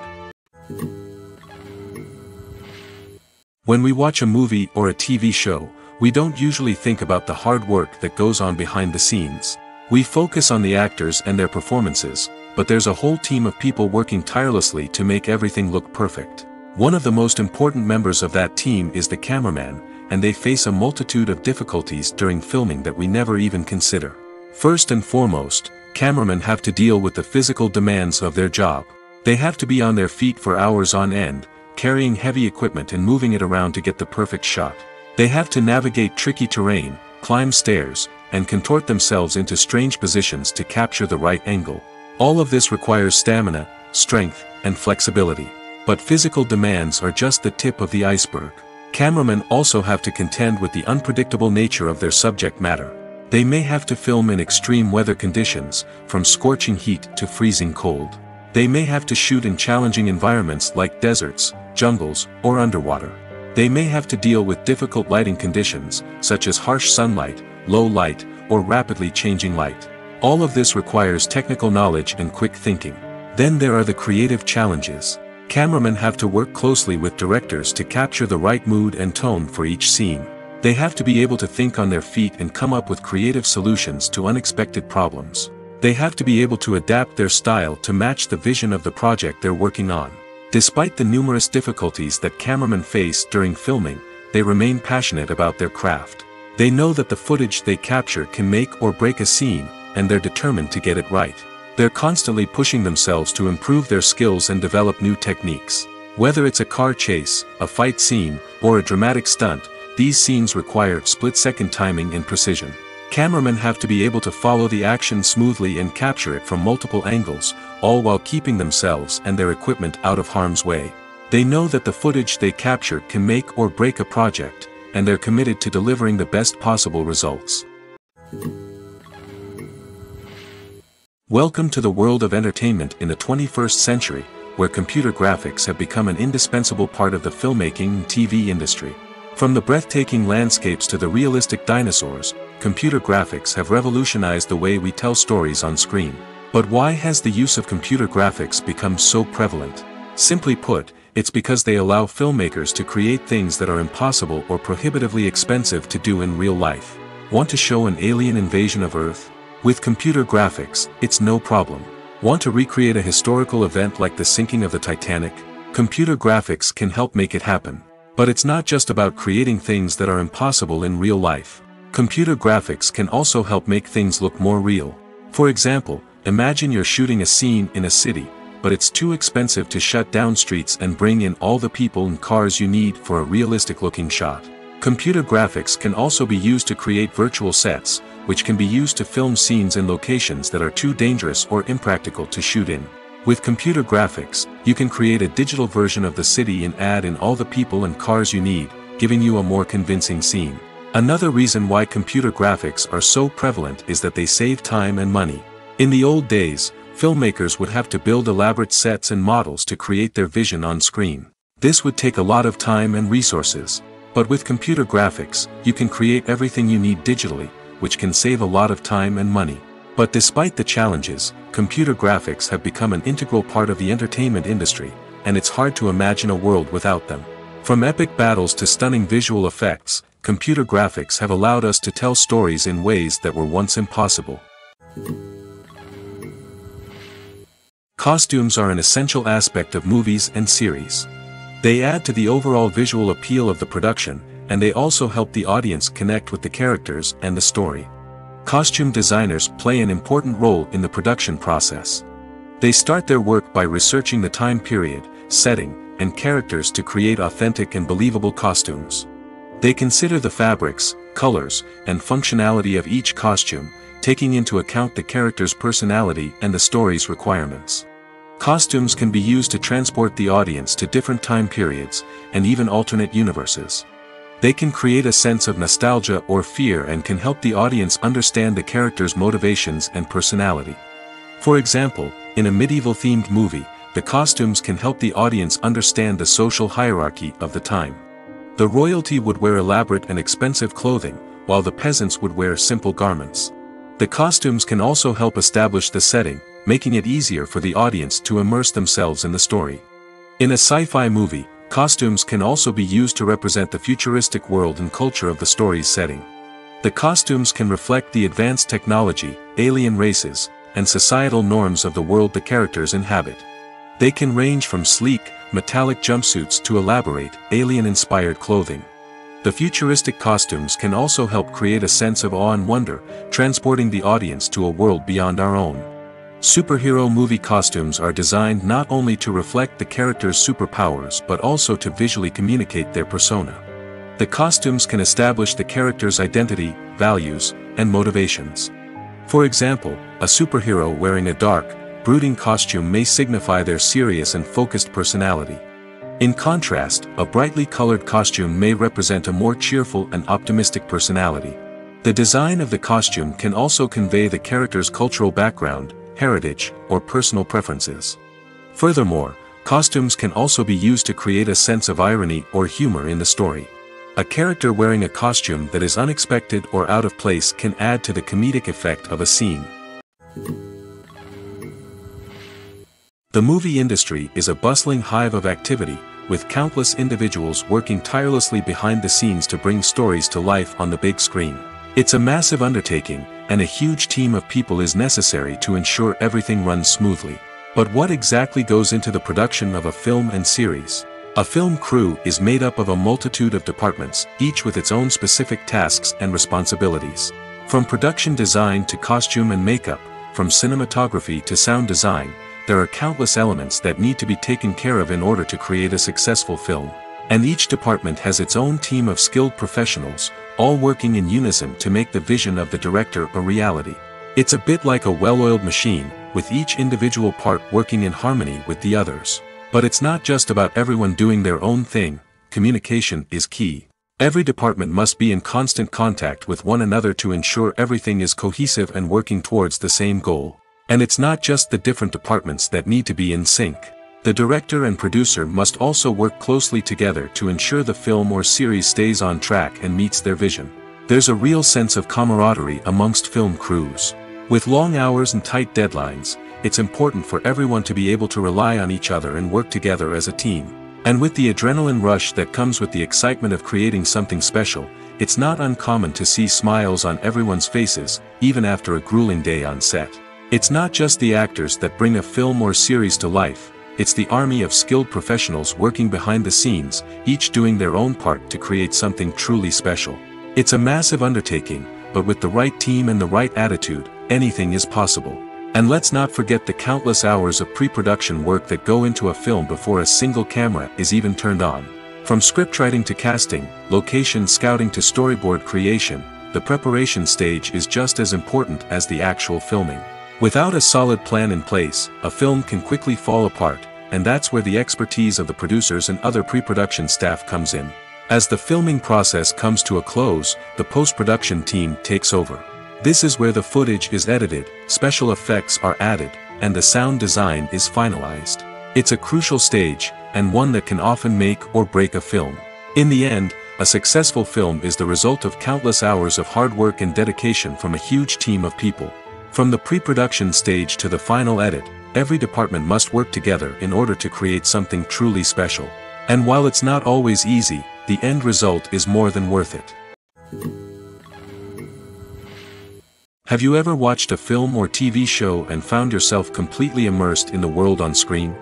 When we watch a movie or a TV show, we don't usually think about the hard work that goes on behind the scenes. We focus on the actors and their performances, but there's a whole team of people working tirelessly to make everything look perfect. One of the most important members of that team is the cameraman, and they face a multitude of difficulties during filming that we never even consider. First and foremost, cameramen have to deal with the physical demands of their job. They have to be on their feet for hours on end, carrying heavy equipment and moving it around to get the perfect shot. They have to navigate tricky terrain, climb stairs, and contort themselves into strange positions to capture the right angle. All of this requires stamina, strength, and flexibility. But physical demands are just the tip of the iceberg. Cameramen also have to contend with the unpredictable nature of their subject matter. They may have to film in extreme weather conditions, from scorching heat to freezing cold. They may have to shoot in challenging environments like deserts, jungles, or underwater. They may have to deal with difficult lighting conditions, such as harsh sunlight, low light, or rapidly changing light. All of this requires technical knowledge and quick thinking. Then there are the creative challenges. Cameramen have to work closely with directors to capture the right mood and tone for each scene. They have to be able to think on their feet and come up with creative solutions to unexpected problems. They have to be able to adapt their style to match the vision of the project they're working on. Despite the numerous difficulties that cameramen face during filming, they remain passionate about their craft. They know that the footage they capture can make or break a scene, and they're determined to get it right. They're constantly pushing themselves to improve their skills and develop new techniques. Whether it's a car chase, a fight scene, or a dramatic stunt, these scenes require split-second timing and precision. Cameramen have to be able to follow the action smoothly and capture it from multiple angles, all while keeping themselves and their equipment out of harm's way. They know that the footage they capture can make or break a project, and they're committed to delivering the best possible results. Welcome to the world of entertainment in the 21st century, where computer graphics have become an indispensable part of the filmmaking and TV industry. From the breathtaking landscapes to the realistic dinosaurs, computer graphics have revolutionized the way we tell stories on screen. But why has the use of computer graphics become so prevalent? Simply put, it's because they allow filmmakers to create things that are impossible or prohibitively expensive to do in real life. Want to show an alien invasion of Earth? With computer graphics, it's no problem. Want to recreate a historical event like the sinking of the Titanic? Computer graphics can help make it happen. But it's not just about creating things that are impossible in real life. Computer graphics can also help make things look more real. For example, imagine you're shooting a scene in a city, but it's too expensive to shut down streets and bring in all the people and cars you need for a realistic-looking shot. Computer graphics can also be used to create virtual sets, which can be used to film scenes in locations that are too dangerous or impractical to shoot in. With computer graphics, you can create a digital version of the city and add in all the people and cars you need, giving you a more convincing scene. Another reason why computer graphics are so prevalent is that they save time and money. In the old days, filmmakers would have to build elaborate sets and models to create their vision on screen. This would take a lot of time and resources. But with computer graphics, you can create everything you need digitally, which can save a lot of time and money. But despite the challenges, computer graphics have become an integral part of the entertainment industry, and it's hard to imagine a world without them. From epic battles to stunning visual effects, computer graphics have allowed us to tell stories in ways that were once impossible. Costumes are an essential aspect of movies and series. They add to the overall visual appeal of the production, and they also help the audience connect with the characters and the story. Costume designers play an important role in the production process. They start their work by researching the time period, setting, and characters to create authentic and believable costumes. They consider the fabrics, colors, and functionality of each costume, taking into account the character's personality and the story's requirements. Costumes can be used to transport the audience to different time periods, and even alternate universes. They can create a sense of nostalgia or fear and can help the audience understand the character's motivations and personality. For example, in a medieval-themed movie, the costumes can help the audience understand the social hierarchy of the time. The royalty would wear elaborate and expensive clothing, while the peasants would wear simple garments. The costumes can also help establish the setting, making it easier for the audience to immerse themselves in the story. In a sci-fi movie, costumes can also be used to represent the futuristic world and culture of the story's setting. The costumes can reflect the advanced technology, alien races, and societal norms of the world the characters inhabit. They can range from sleek, metallic jumpsuits to elaborate, alien-inspired clothing. The futuristic costumes can also help create a sense of awe and wonder, transporting the audience to a world beyond our own. Superhero movie costumes are designed not only to reflect the character's superpowers but also to visually communicate their persona. The costumes can establish the character's identity, values, and motivations. For example, a superhero wearing a dark, brooding costume may signify their serious and focused personality. In contrast, a brightly colored costume may represent a more cheerful and optimistic personality. The design of the costume can also convey the character's cultural background, heritage, or personal preferences. Furthermore, costumes can also be used to create a sense of irony or humor in the story. A character wearing a costume that is unexpected or out of place can add to the comedic effect of a scene. The movie industry is a bustling hive of activity, with countless individuals working tirelessly behind the scenes to bring stories to life on the big screen. It's a massive undertaking, and a huge team of people is necessary to ensure everything runs smoothly. But what exactly goes into the production of a film and series? A film crew is made up of a multitude of departments, each with its own specific tasks and responsibilities. From production design to costume and makeup, from cinematography to sound design, there are countless elements that need to be taken care of in order to create a successful film. And each department has its own team of skilled professionals, all working in unison to make the vision of the director a reality. It's a bit like a well-oiled machine, with each individual part working in harmony with the others. But it's not just about everyone doing their own thing. Communication is key. Every department must be in constant contact with one another to ensure everything is cohesive and working towards the same goal. And it's not just the different departments that need to be in sync. The director and producer must also work closely together to ensure the film or series stays on track and meets their vision. There's a real sense of camaraderie amongst film crews. With long hours and tight deadlines, it's important for everyone to be able to rely on each other and work together as a team. And with the adrenaline rush that comes with the excitement of creating something special, it's not uncommon to see smiles on everyone's faces, even after a grueling day on set. It's not just the actors that bring a film or series to life, it's the army of skilled professionals working behind the scenes, each doing their own part to create something truly special. It's a massive undertaking, but with the right team and the right attitude, anything is possible. And let's not forget the countless hours of pre-production work that go into a film before a single camera is even turned on. From scriptwriting to casting, location scouting to storyboard creation, the preparation stage is just as important as the actual filming. Without a solid plan in place, a film can quickly fall apart, and that's where the expertise of the producers and other pre-production staff comes in. As the filming process comes to a close, the post-production team takes over. This is where the footage is edited, special effects are added, and the sound design is finalized. It's a crucial stage, and one that can often make or break a film. In the end, a successful film is the result of countless hours of hard work and dedication from a huge team of people. From the pre-production stage to the final edit, every department must work together in order to create something truly special. And while it's not always easy, the end result is more than worth it. Have you ever watched a film or TV show and found yourself completely immersed in the world on screen?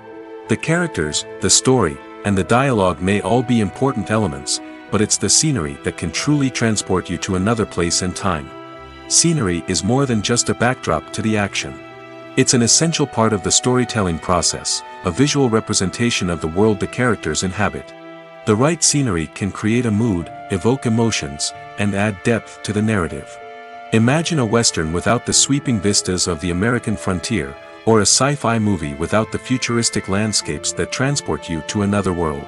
The characters, the story, and the dialogue may all be important elements, but it's the scenery that can truly transport you to another place and time. Scenery is more than just a backdrop to the action. It's an essential part of the storytelling process, a visual representation of the world the characters inhabit. The right scenery can create a mood, evoke emotions, and add depth to the narrative. Imagine a western without the sweeping vistas of the American frontier, or a sci-fi movie without the futuristic landscapes that transport you to another world.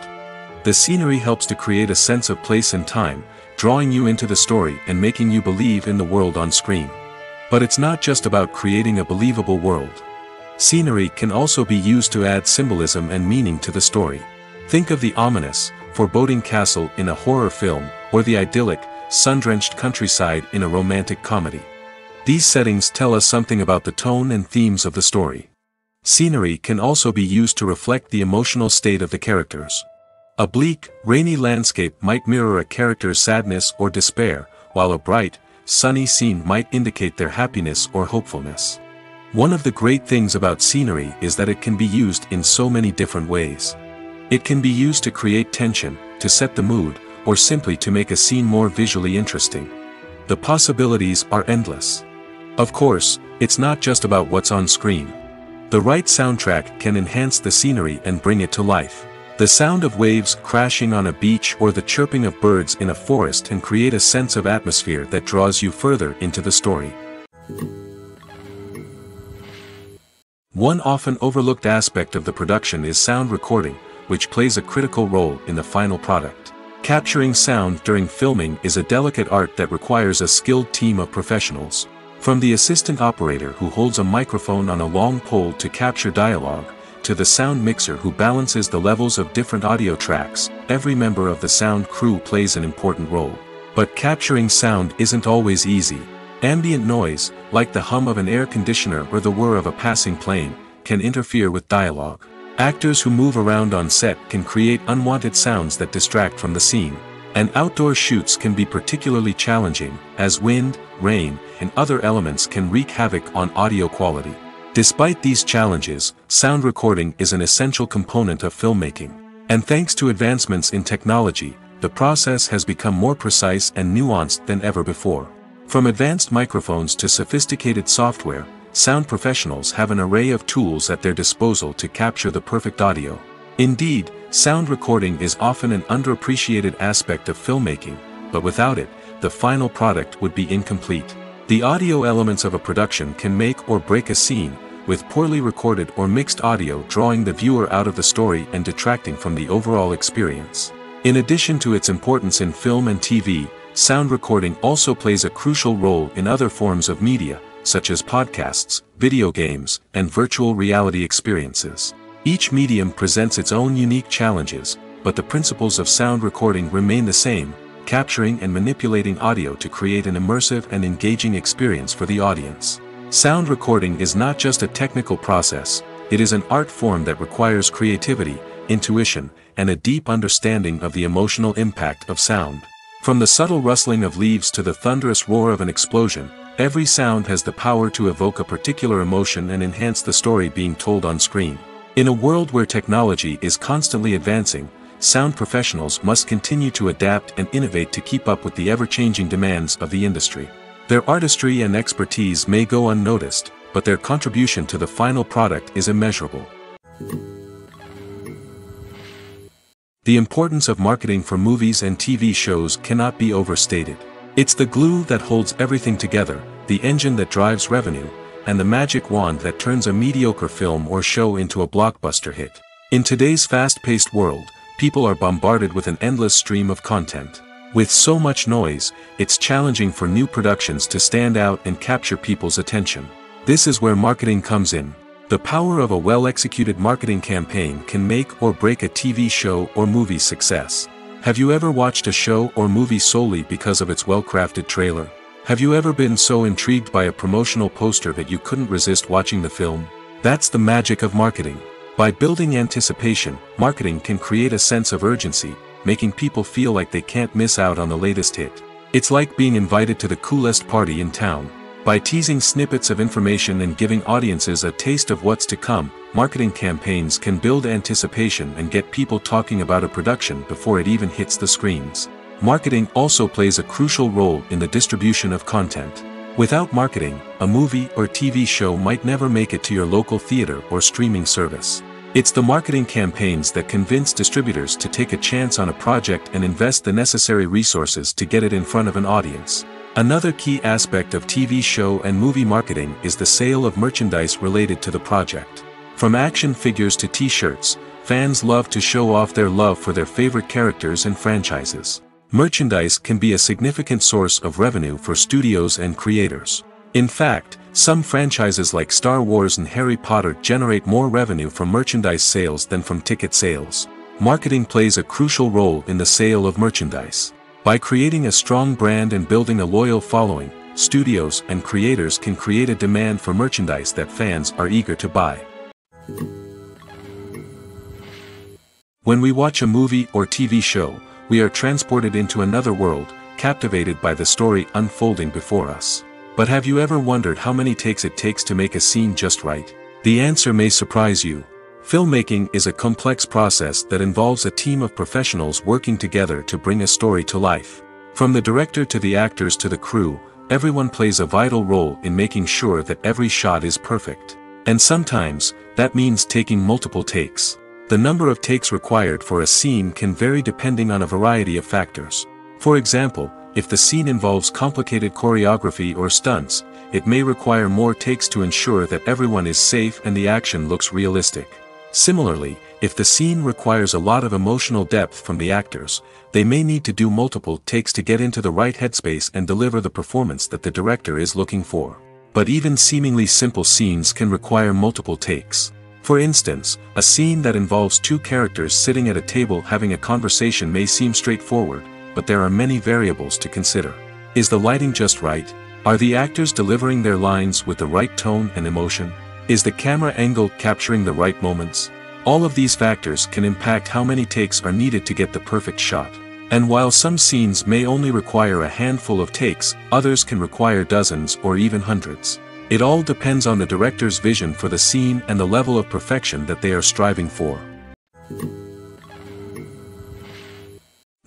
The scenery helps to create a sense of place and time, drawing you into the story and making you believe in the world on screen. But it's not just about creating a believable world. Scenery can also be used to add symbolism and meaning to the story. Think of the ominous, foreboding castle in a horror film, or the idyllic, sun-drenched countryside in a romantic comedy. These settings tell us something about the tone and themes of the story. Scenery can also be used to reflect the emotional state of the characters. A bleak, rainy landscape might mirror a character's sadness or despair, while a bright, sunny scene might indicate their happiness or hopefulness. One of the great things about scenery is that it can be used in so many different ways. It can be used to create tension, to set the mood, or simply to make a scene more visually interesting. The possibilities are endless. Of course, it's not just about what's on screen. The right soundtrack can enhance the scenery and bring it to life. The sound of waves crashing on a beach or the chirping of birds in a forest can create a sense of atmosphere that draws you further into the story. One often overlooked aspect of the production is sound recording, which plays a critical role in the final product. Capturing sound during filming is a delicate art that requires a skilled team of professionals. From the assistant operator who holds a microphone on a long pole to capture dialogue, to the sound mixer who balances the levels of different audio tracks, every member of the sound crew plays an important role. But capturing sound isn't always easy. Ambient noise, like the hum of an air conditioner or the whir of a passing plane, can interfere with dialogue. Actors who move around on set can create unwanted sounds that distract from the scene. And outdoor shoots can be particularly challenging, as wind, rain, and other elements can wreak havoc on audio quality. Despite these challenges, sound recording is an essential component of filmmaking. And thanks to advancements in technology, the process has become more precise and nuanced than ever before. From advanced microphones to sophisticated software, sound professionals have an array of tools at their disposal to capture the perfect audio. Indeed, sound recording is often an underappreciated aspect of filmmaking, but without it, the final product would be incomplete. The audio elements of a production can make or break a scene, with poorly recorded or mixed audio drawing the viewer out of the story and detracting from the overall experience. In addition to its importance in film and TV, sound recording also plays a crucial role in other forms of media, such as podcasts, video games, and virtual reality experiences. Each medium presents its own unique challenges, but the principles of sound recording remain the same, capturing and manipulating audio to create an immersive and engaging experience for the audience. Sound recording is not just a technical process, it is an art form that requires creativity, intuition, and a deep understanding of the emotional impact of sound. From the subtle rustling of leaves to the thunderous roar of an explosion, every sound has the power to evoke a particular emotion and enhance the story being told on screen. In a world where technology is constantly advancing, sound professionals must continue to adapt and innovate to keep up with the ever-changing demands of the industry. Their artistry and expertise may go unnoticed, but their contribution to the final product is immeasurable. The importance of marketing for movies and TV shows cannot be overstated. It's the glue that holds everything together, the engine that drives revenue, and the magic wand that turns a mediocre film or show into a blockbuster hit. In today's fast-paced world, people are bombarded with an endless stream of content. With so much noise, it's challenging for new productions to stand out and capture people's attention. This is where marketing comes in. The power of a well-executed marketing campaign can make or break a TV show or movie's success. Have you ever watched a show or movie solely because of its well-crafted trailer? Have you ever been so intrigued by a promotional poster that you couldn't resist watching the film? That's the magic of marketing. By building anticipation, marketing can create a sense of urgency, making people feel like they can't miss out on the latest hit. It's like being invited to the coolest party in town. By teasing snippets of information and giving audiences a taste of what's to come, marketing campaigns can build anticipation and get people talking about a production before it even hits the screens. Marketing also plays a crucial role in the distribution of content. Without marketing, a movie or TV show might never make it to your local theater or streaming service. It's the marketing campaigns that convince distributors to take a chance on a project and invest the necessary resources to get it in front of an audience. Another key aspect of TV show and movie marketing is the sale of merchandise related to the project. From action figures to t-shirts, fans love to show off their love for their favorite characters and franchises. Merchandise can be a significant source of revenue for studios and creators. In fact, some franchises like Star Wars and Harry Potter generate more revenue from merchandise sales than from ticket sales. Marketing plays a crucial role in the sale of merchandise. By creating a strong brand and building a loyal following, studios and creators can create a demand for merchandise that fans are eager to buy. When we watch a movie or TV show, we are transported into another world, captivated by the story unfolding before us. But have you ever wondered how many takes it takes to make a scene just right? The answer may surprise you. Filmmaking is a complex process that involves a team of professionals working together to bring a story to life. From the director to the actors to the crew, everyone plays a vital role in making sure that every shot is perfect. And sometimes, that means taking multiple takes. The number of takes required for a scene can vary depending on a variety of factors. For example, if the scene involves complicated choreography or stunts, it may require more takes to ensure that everyone is safe and the action looks realistic. Similarly, if the scene requires a lot of emotional depth from the actors, they may need to do multiple takes to get into the right headspace and deliver the performance that the director is looking for. But even seemingly simple scenes can require multiple takes. For instance, a scene that involves two characters sitting at a table having a conversation may seem straightforward, but there are many variables to consider. Is the lighting just right? Are the actors delivering their lines with the right tone and emotion? Is the camera angle capturing the right moments? All of these factors can impact how many takes are needed to get the perfect shot. And while some scenes may only require a handful of takes, others can require dozens or even hundreds. It all depends on the director's vision for the scene and the level of perfection that they are striving for.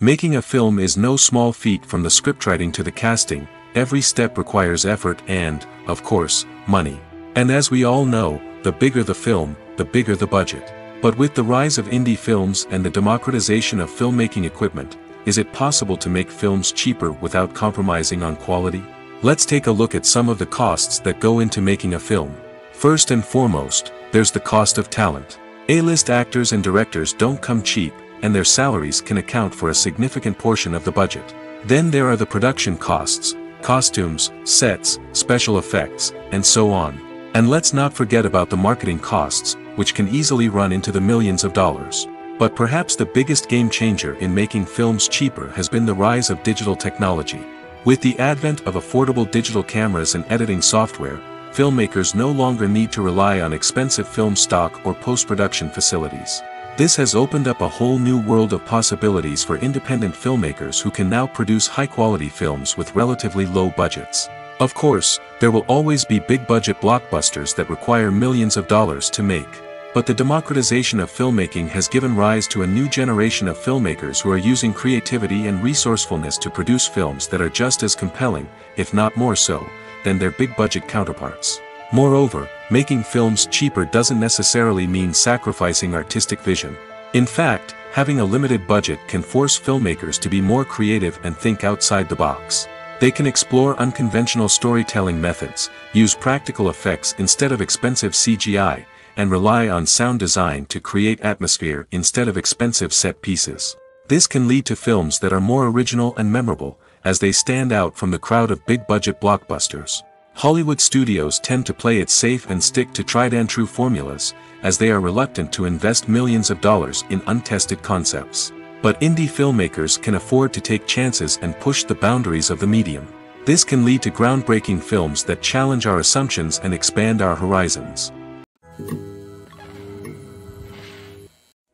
Making a film is no small feat. From the scriptwriting to the casting, every step requires effort and, of course, money. And as we all know, the bigger the film, the bigger the budget. But with the rise of indie films and the democratization of filmmaking equipment, is it possible to make films cheaper without compromising on quality? Let's take a look at some of the costs that go into making a film. First and foremost, there's the cost of talent. A-list actors and directors don't come cheap, and their salaries can account for a significant portion of the budget. Then there are the production costs, costumes, sets, special effects, and so on. And let's not forget about the marketing costs, which can easily run into the millions of dollars. But perhaps the biggest game changer in making films cheaper has been the rise of digital technology. With the advent of affordable digital cameras and editing software, filmmakers no longer need to rely on expensive film stock or post-production facilities. This has opened up a whole new world of possibilities for independent filmmakers who can now produce high-quality films with relatively low budgets. Of course, there will always be big-budget blockbusters that require millions of dollars to make. But the democratization of filmmaking has given rise to a new generation of filmmakers who are using creativity and resourcefulness to produce films that are just as compelling, if not more so, than their big-budget counterparts. Moreover, making films cheaper doesn't necessarily mean sacrificing artistic vision. In fact, having a limited budget can force filmmakers to be more creative and think outside the box. They can explore unconventional storytelling methods, use practical effects instead of expensive CGI, and rely on sound design to create atmosphere instead of expensive set pieces. This can lead to films that are more original and memorable, as they stand out from the crowd of big-budget blockbusters. Hollywood studios tend to play it safe and stick to tried-and-true formulas, as they are reluctant to invest millions of dollars in untested concepts. But indie filmmakers can afford to take chances and push the boundaries of the medium. This can lead to groundbreaking films that challenge our assumptions and expand our horizons.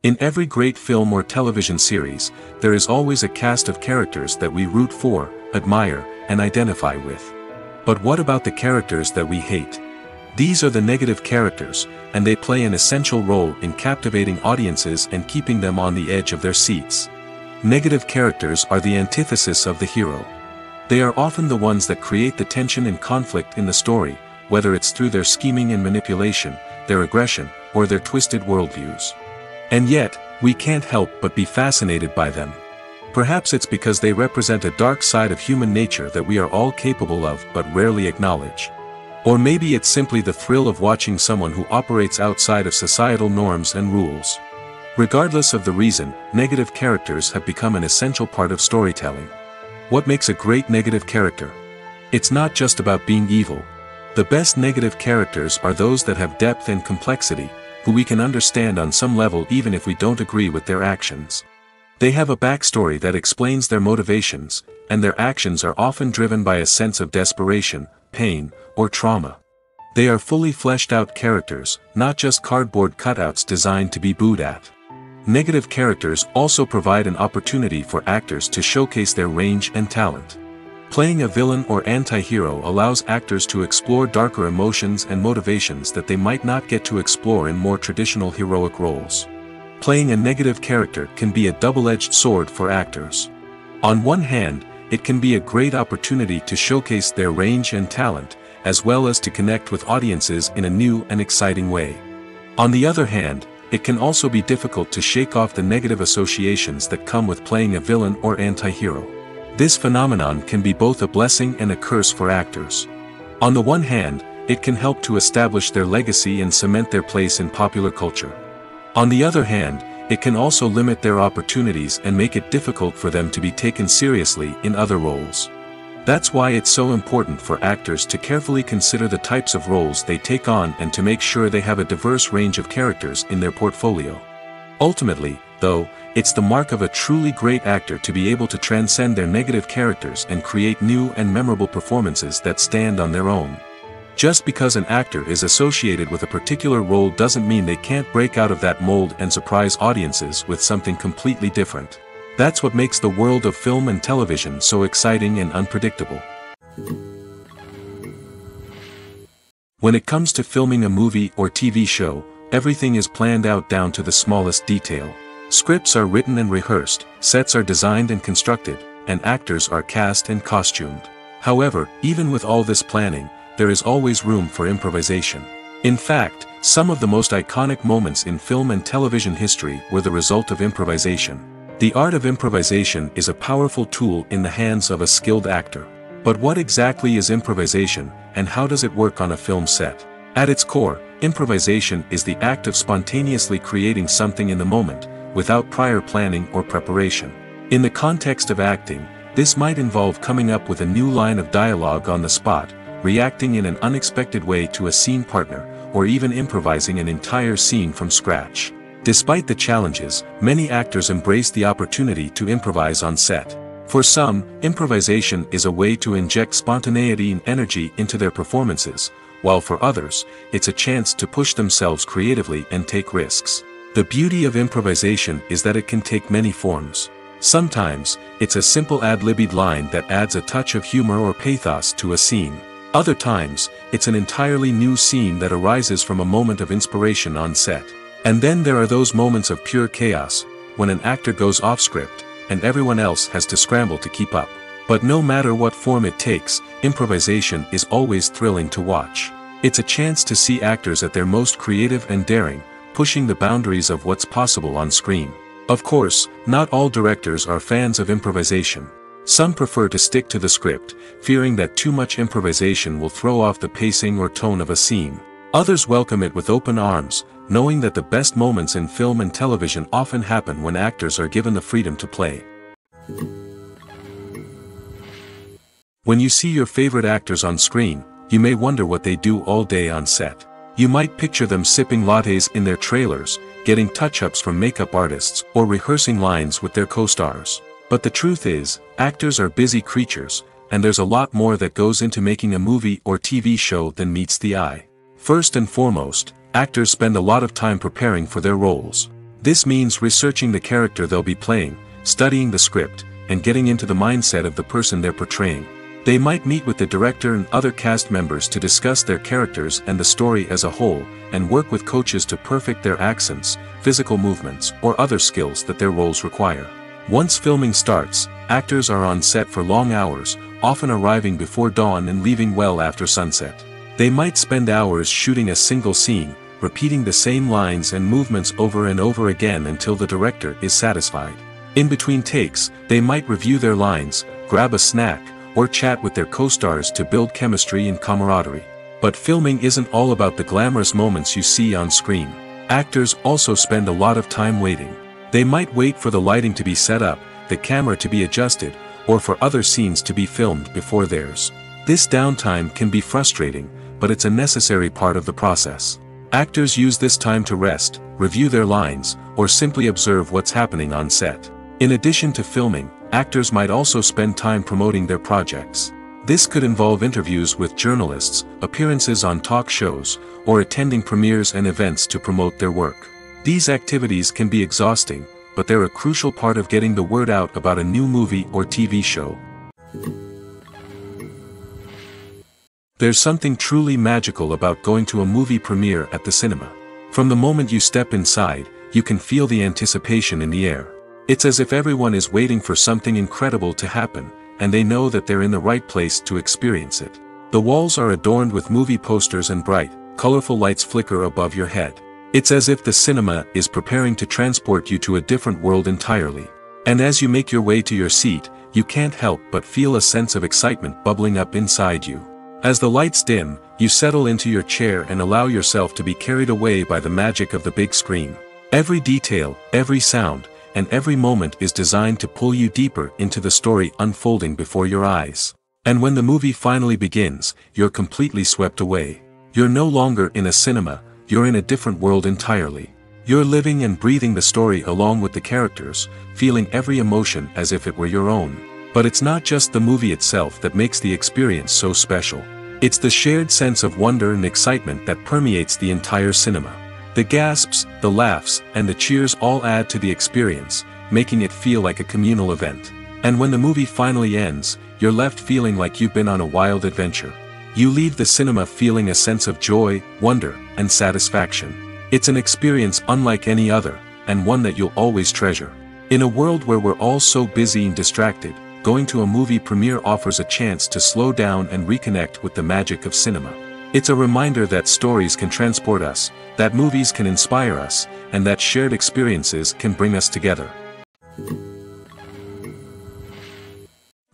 In every great film or television series, there is always a cast of characters that we root for, admire, and identify with. But what about the characters that we hate? These are the negative characters, and they play an essential role in captivating audiences and keeping them on the edge of their seats. Negative characters are the antithesis of the hero. They are often the ones that create the tension and conflict in the story, whether it's through their scheming and manipulation, their aggression, or their twisted worldviews. And yet, we can't help but be fascinated by them. Perhaps it's because they represent a dark side of human nature that we are all capable of but rarely acknowledge. Or maybe it's simply the thrill of watching someone who operates outside of societal norms and rules. Regardless of the reason, negative characters have become an essential part of storytelling. What makes a great negative character? It's not just about being evil. The best negative characters are those that have depth and complexity, who we can understand on some level even if we don't agree with their actions. They have a backstory that explains their motivations, and their actions are often driven by a sense of desperation, pain, or trauma. They are fully fleshed out characters, not just cardboard cutouts designed to be booed at. Negative characters also provide an opportunity for actors to showcase their range and talent. Playing a villain or anti-hero allows actors to explore darker emotions and motivations that they might not get to explore in more traditional heroic roles. Playing a negative character can be a double-edged sword for actors. On one hand, it can be a great opportunity to showcase their range and talent, as well as to connect with audiences in a new and exciting way. On the other hand, it can also be difficult to shake off the negative associations that come with playing a villain or anti-hero. This phenomenon can be both a blessing and a curse for actors. On the one hand, it can help to establish their legacy and cement their place in popular culture. On the other hand, it can also limit their opportunities and make it difficult for them to be taken seriously in other roles. That's why it's so important for actors to carefully consider the types of roles they take on and to make sure they have a diverse range of characters in their portfolio. Ultimately, though, it's the mark of a truly great actor to be able to transcend their negative characters and create new and memorable performances that stand on their own. Just because an actor is associated with a particular role doesn't mean they can't break out of that mold and surprise audiences with something completely different. That's what makes the world of film and television so exciting and unpredictable. When it comes to filming a movie or TV show, everything is planned out down to the smallest detail. Scripts are written and rehearsed, sets are designed and constructed, and actors are cast and costumed. However, even with all this planning, there is always room for improvisation. In fact, some of the most iconic moments in film and television history were the result of improvisation. The art of improvisation is a powerful tool in the hands of a skilled actor. But what exactly is improvisation, and how does it work on a film set? At its core, improvisation is the act of spontaneously creating something in the moment, without prior planning or preparation. In the context of acting, This might involve coming up with a new line of dialogue on the spot, reacting in an unexpected way to a scene partner, or even improvising an entire scene from scratch. Despite the challenges, many actors embrace the opportunity to improvise on set. For some, improvisation is a way to inject spontaneity and energy into their performances, while for others, it's a chance to push themselves creatively and take risks. The beauty of improvisation is that it can take many forms. Sometimes, it's a simple ad-libbed line that adds a touch of humor or pathos to a scene. Other times, it's an entirely new scene that arises from a moment of inspiration on set. And then there are those moments of pure chaos, when an actor goes off script, and everyone else has to scramble to keep up. But no matter what form it takes, improvisation is always thrilling to watch. It's a chance to see actors at their most creative and daring, pushing the boundaries of what's possible on screen. Of course, not all directors are fans of improvisation. Some prefer to stick to the script, fearing that too much improvisation will throw off the pacing or tone of a scene. Others welcome it with open arms, knowing that the best moments in film and television often happen when actors are given the freedom to play. When you see your favorite actors on screen, you may wonder what they do all day on set. You might picture them sipping lattes in their trailers, getting touch-ups from makeup artists, or rehearsing lines with their co-stars. But the truth is, actors are busy creatures, and there's a lot more that goes into making a movie or TV show than meets the eye. First and foremost, actors spend a lot of time preparing for their roles. This means researching the character they'll be playing, studying the script, and getting into the mindset of the person they're portraying. They might meet with the director and other cast members to discuss their characters and the story as a whole, and work with coaches to perfect their accents, physical movements, or other skills that their roles require. Once filming starts, actors are on set for long hours, often arriving before dawn and leaving well after sunset. They might spend hours shooting a single scene, repeating the same lines and movements over and over again until the director is satisfied. In between takes, they might review their lines, grab a snack, or chat with their co-stars to build chemistry and camaraderie. But filming isn't all about the glamorous moments you see on screen. Actors also spend a lot of time waiting. They might wait for the lighting to be set up, the camera to be adjusted, or for other scenes to be filmed before theirs. This downtime can be frustrating, but it's a necessary part of the process. Actors use this time to rest, review their lines, or simply observe what's happening on set. In addition to filming, actors might also spend time promoting their projects. This could involve interviews with journalists, appearances on talk shows, or attending premieres and events to promote their work. These activities can be exhausting, but they're a crucial part of getting the word out about a new movie or TV show. There's something truly magical about going to a movie premiere at the cinema. From the moment you step inside, you can feel the anticipation in the air. It's as if everyone is waiting for something incredible to happen, and they know that they're in the right place to experience it. The walls are adorned with movie posters and bright, colorful lights flicker above your head. It's as if the cinema is preparing to transport you to a different world entirely. And as you make your way to your seat, you can't help but feel a sense of excitement bubbling up inside you. As the lights dim, you settle into your chair and allow yourself to be carried away by the magic of the big screen. Every detail, every sound, and every moment is designed to pull you deeper into the story unfolding before your eyes. And when the movie finally begins, you're completely swept away. You're no longer in a cinema, you're in a different world entirely. You're living and breathing the story along with the characters, feeling every emotion as if it were your own. But it's not just the movie itself that makes the experience so special. It's the shared sense of wonder and excitement that permeates the entire cinema. The gasps, the laughs, and the cheers all add to the experience, making it feel like a communal event. And when the movie finally ends, you're left feeling like you've been on a wild adventure. You leave the cinema feeling a sense of joy, wonder, and satisfaction. It's an experience unlike any other, and one that you'll always treasure. In a world where we're all so busy and distracted, going to a movie premiere offers a chance to slow down and reconnect with the magic of cinema. It's a reminder that stories can transport us, that movies can inspire us, and that shared experiences can bring us together.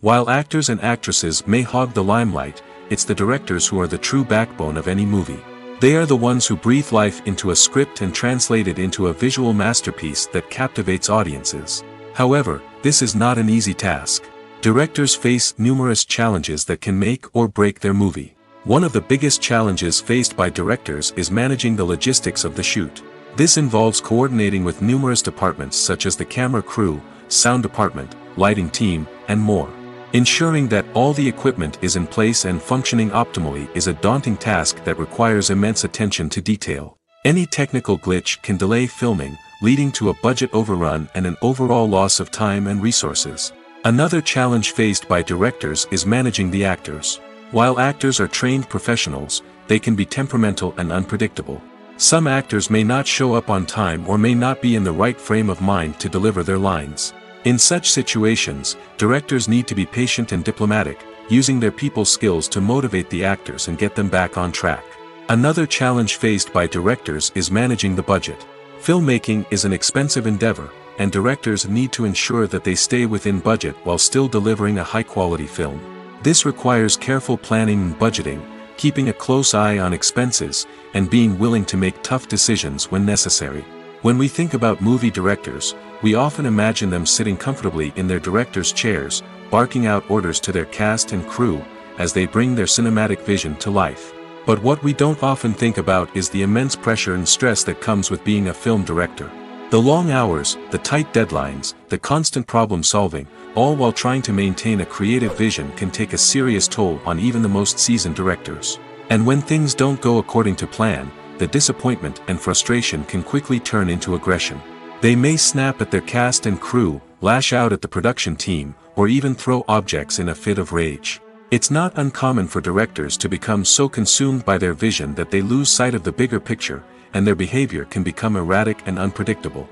While actors and actresses may hog the limelight, it's the directors who are the true backbone of any movie. They are the ones who breathe life into a script and translate it into a visual masterpiece that captivates audiences. However, this is not an easy task. Directors face numerous challenges that can make or break their movie. One of the biggest challenges faced by directors is managing the logistics of the shoot. This involves coordinating with numerous departments such as the camera crew, sound department, lighting team, and more. Ensuring that all the equipment is in place and functioning optimally is a daunting task that requires immense attention to detail. Any technical glitch can delay filming, leading to a budget overrun and an overall loss of time and resources. Another challenge faced by directors is managing the actors. While actors are trained professionals, they can be temperamental and unpredictable. Some actors may not show up on time or may not be in the right frame of mind to deliver their lines. In such situations, directors need to be patient and diplomatic, using their people skills to motivate the actors and get them back on track. Another challenge faced by directors is managing the budget. Filmmaking is an expensive endeavor, and directors need to ensure that they stay within budget while still delivering a high-quality film. This requires careful planning and budgeting, keeping a close eye on expenses, and being willing to make tough decisions when necessary. When we think about movie directors, we often imagine them sitting comfortably in their director's chairs, barking out orders to their cast and crew, as they bring their cinematic vision to life. But what we don't often think about is the immense pressure and stress that comes with being a film director. The long hours, the tight deadlines, the constant problem solving, all while trying to maintain a creative vision can take a serious toll on even the most seasoned directors. And when things don't go according to plan, the disappointment and frustration can quickly turn into aggression. They may snap at their cast and crew, lash out at the production team, or even throw objects in a fit of rage. It's not uncommon for directors to become so consumed by their vision that they lose sight of the bigger picture, and their behavior can become erratic and unpredictable.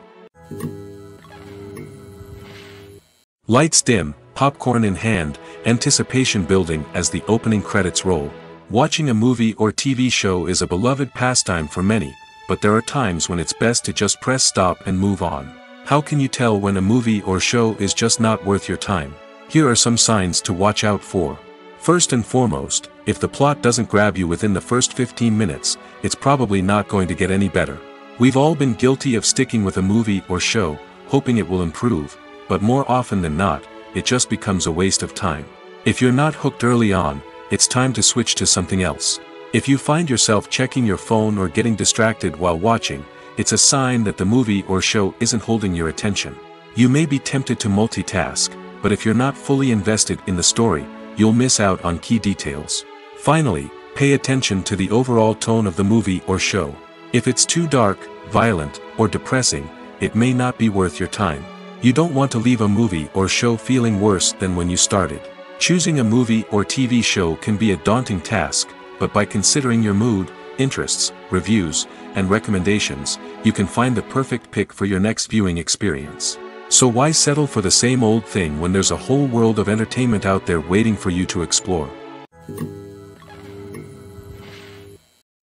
Lights dim, popcorn in hand, anticipation building as the opening credits roll. Watching a movie or TV show is a beloved pastime for many, but there are times when it's best to just press stop and move on. How can you tell when a movie or show is just not worth your time? Here are some signs to watch out for. First and foremost, if the plot doesn't grab you within the first 15 minutes, it's probably not going to get any better. We've all been guilty of sticking with a movie or show, hoping it will improve, but more often than not, it just becomes a waste of time. If you're not hooked early on, it's time to switch to something else. If you find yourself checking your phone or getting distracted while watching, it's a sign that the movie or show isn't holding your attention. You may be tempted to multitask, but if you're not fully invested in the story, you'll miss out on key details. Finally, pay attention to the overall tone of the movie or show. If it's too dark, violent, or depressing, it may not be worth your time. You don't want to leave a movie or show feeling worse than when you started. Choosing a movie or TV show can be a daunting task, but by considering your mood, interests, reviews, and recommendations, you can find the perfect pick for your next viewing experience. So why settle for the same old thing when there's a whole world of entertainment out there waiting for you to explore?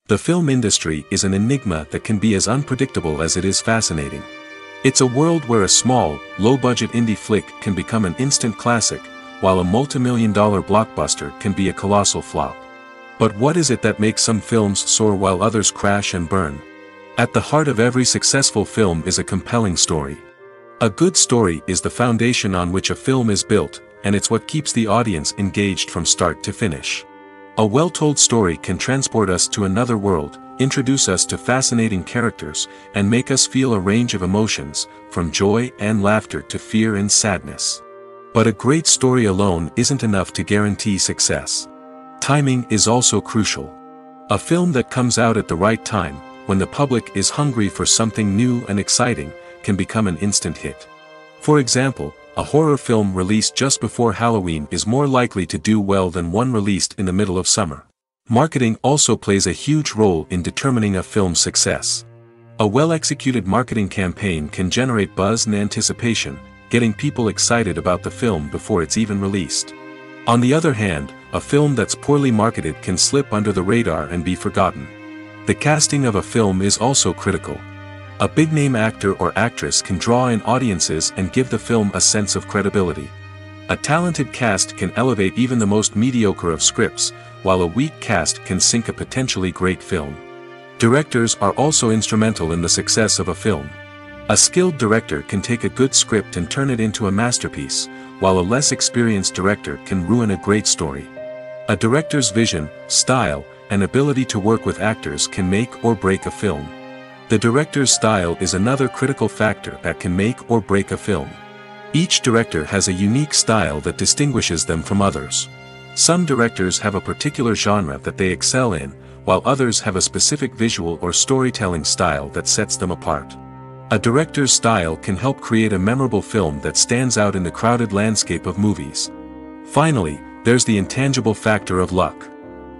The film industry is an enigma that can be as unpredictable as it is fascinating. It's a world where a small, low-budget indie flick can become an instant classic, while a multi-million-dollar blockbuster can be a colossal flop. But what is it that makes some films soar while others crash and burn? At the heart of every successful film is a compelling story. A good story is the foundation on which a film is built, and it's what keeps the audience engaged from start to finish. A well-told story can transport us to another world, introduce us to fascinating characters, and make us feel a range of emotions, from joy and laughter to fear and sadness. But a great story alone isn't enough to guarantee success. Timing is also crucial. A film that comes out at the right time, when the public is hungry for something new and exciting, can become an instant hit. For example, a horror film released just before Halloween is more likely to do well than one released in the middle of summer. Marketing also plays a huge role in determining a film's success. A well-executed marketing campaign can generate buzz and anticipation, getting people excited about the film before it's even released. On the other hand, a film that's poorly marketed can slip under the radar and be forgotten. The casting of a film is also critical. A big-name actor or actress can draw in audiences and give the film a sense of credibility. A talented cast can elevate even the most mediocre of scripts, while a weak cast can sink a potentially great film. Directors are also instrumental in the success of a film. A skilled director can take a good script and turn it into a masterpiece, while a less experienced director can ruin a great story. A director's vision, style, and ability to work with actors can make or break a film. The director's style is another critical factor that can make or break a film. Each director has a unique style that distinguishes them from others. Some directors have a particular genre that they excel in, while others have a specific visual or storytelling style that sets them apart. A director's style can help create a memorable film that stands out in the crowded landscape of movies. Finally, there's the intangible factor of luck.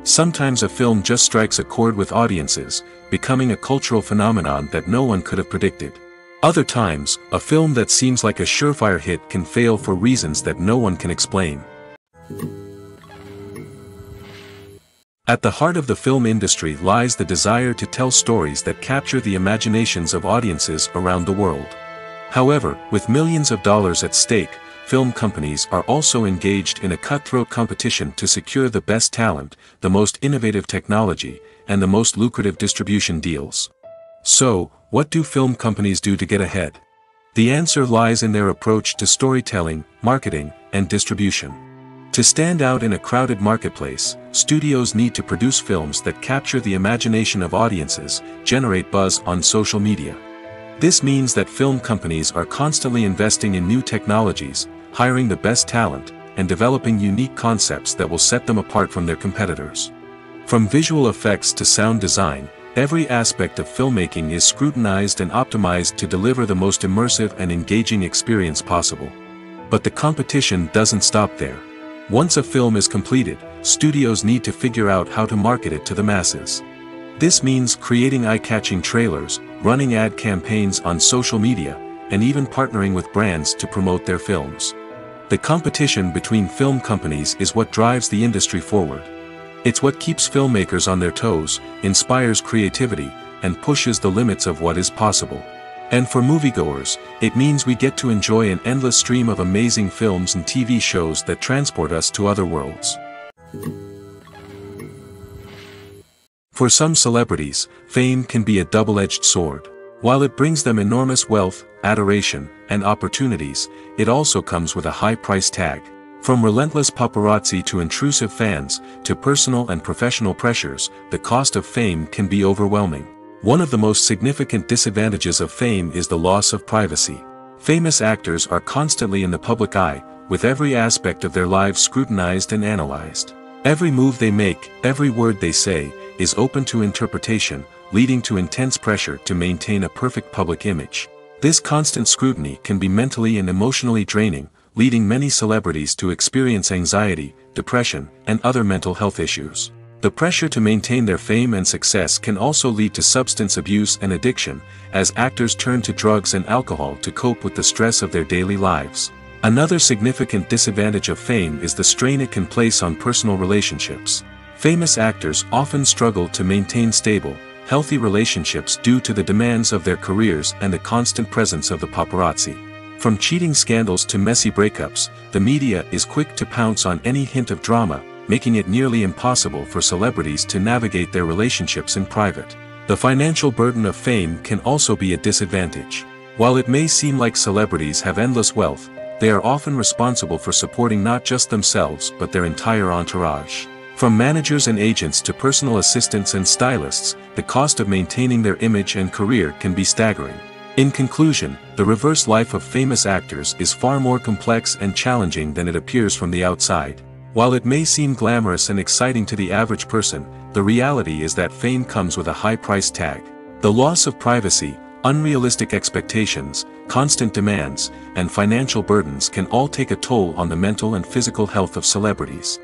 Sometimes a film just strikes a chord with audiences, becoming a cultural phenomenon that no one could have predicted. Other times, a film that seems like a surefire hit can fail for reasons that no one can explain. At the heart of the film industry lies the desire to tell stories that capture the imaginations of audiences around the world. However, with millions of dollars at stake, film companies are also engaged in a cutthroat competition to secure the best talent, the most innovative technology, and the most lucrative distribution deals. So, what do film companies do to get ahead? The answer lies in their approach to storytelling, marketing, and distribution. To stand out in a crowded marketplace, studios need to produce films that capture the imagination of audiences, generate buzz on social media. This means that film companies are constantly investing in new technologies, hiring the best talent, and developing unique concepts that will set them apart from their competitors. From visual effects to sound design, every aspect of filmmaking is scrutinized and optimized to deliver the most immersive and engaging experience possible. But the competition doesn't stop there. Once a film is completed, studios need to figure out how to market it to the masses. This means creating eye-catching trailers, running ad campaigns on social media, and even partnering with brands to promote their films. The competition between film companies is what drives the industry forward. It's what keeps filmmakers on their toes, inspires creativity, and pushes the limits of what is possible. And for moviegoers, it means we get to enjoy an endless stream of amazing films and TV shows that transport us to other worlds. For some celebrities, fame can be a double-edged sword. While it brings them enormous wealth, adoration, and opportunities, it also comes with a high price tag. From relentless paparazzi to intrusive fans, to personal and professional pressures, the cost of fame can be overwhelming. One of the most significant disadvantages of fame is the loss of privacy. Famous actors are constantly in the public eye, with every aspect of their lives scrutinized and analyzed. Every move they make, every word they say, is open to interpretation, leading to intense pressure to maintain a perfect public image. This constant scrutiny can be mentally and emotionally draining, leading many celebrities to experience anxiety, depression, and other mental health issues. The pressure to maintain their fame and success can also lead to substance abuse and addiction, as actors turn to drugs and alcohol to cope with the stress of their daily lives. Another significant disadvantage of fame is the strain it can place on personal relationships. Famous actors often struggle to maintain stable, healthy relationships due to the demands of their careers and the constant presence of the paparazzi. From cheating scandals to messy breakups, the media is quick to pounce on any hint of drama, making it nearly impossible for celebrities to navigate their relationships in private. The financial burden of fame can also be a disadvantage. While it may seem like celebrities have endless wealth, they are often responsible for supporting not just themselves but their entire entourage. From managers and agents to personal assistants and stylists, the cost of maintaining their image and career can be staggering. In conclusion, the reverse life of famous actors is far more complex and challenging than it appears from the outside. While it may seem glamorous and exciting to the average person, the reality is that fame comes with a high price tag. The loss of privacy, unrealistic expectations, constant demands, and financial burdens can all take a toll on the mental and physical health of celebrities.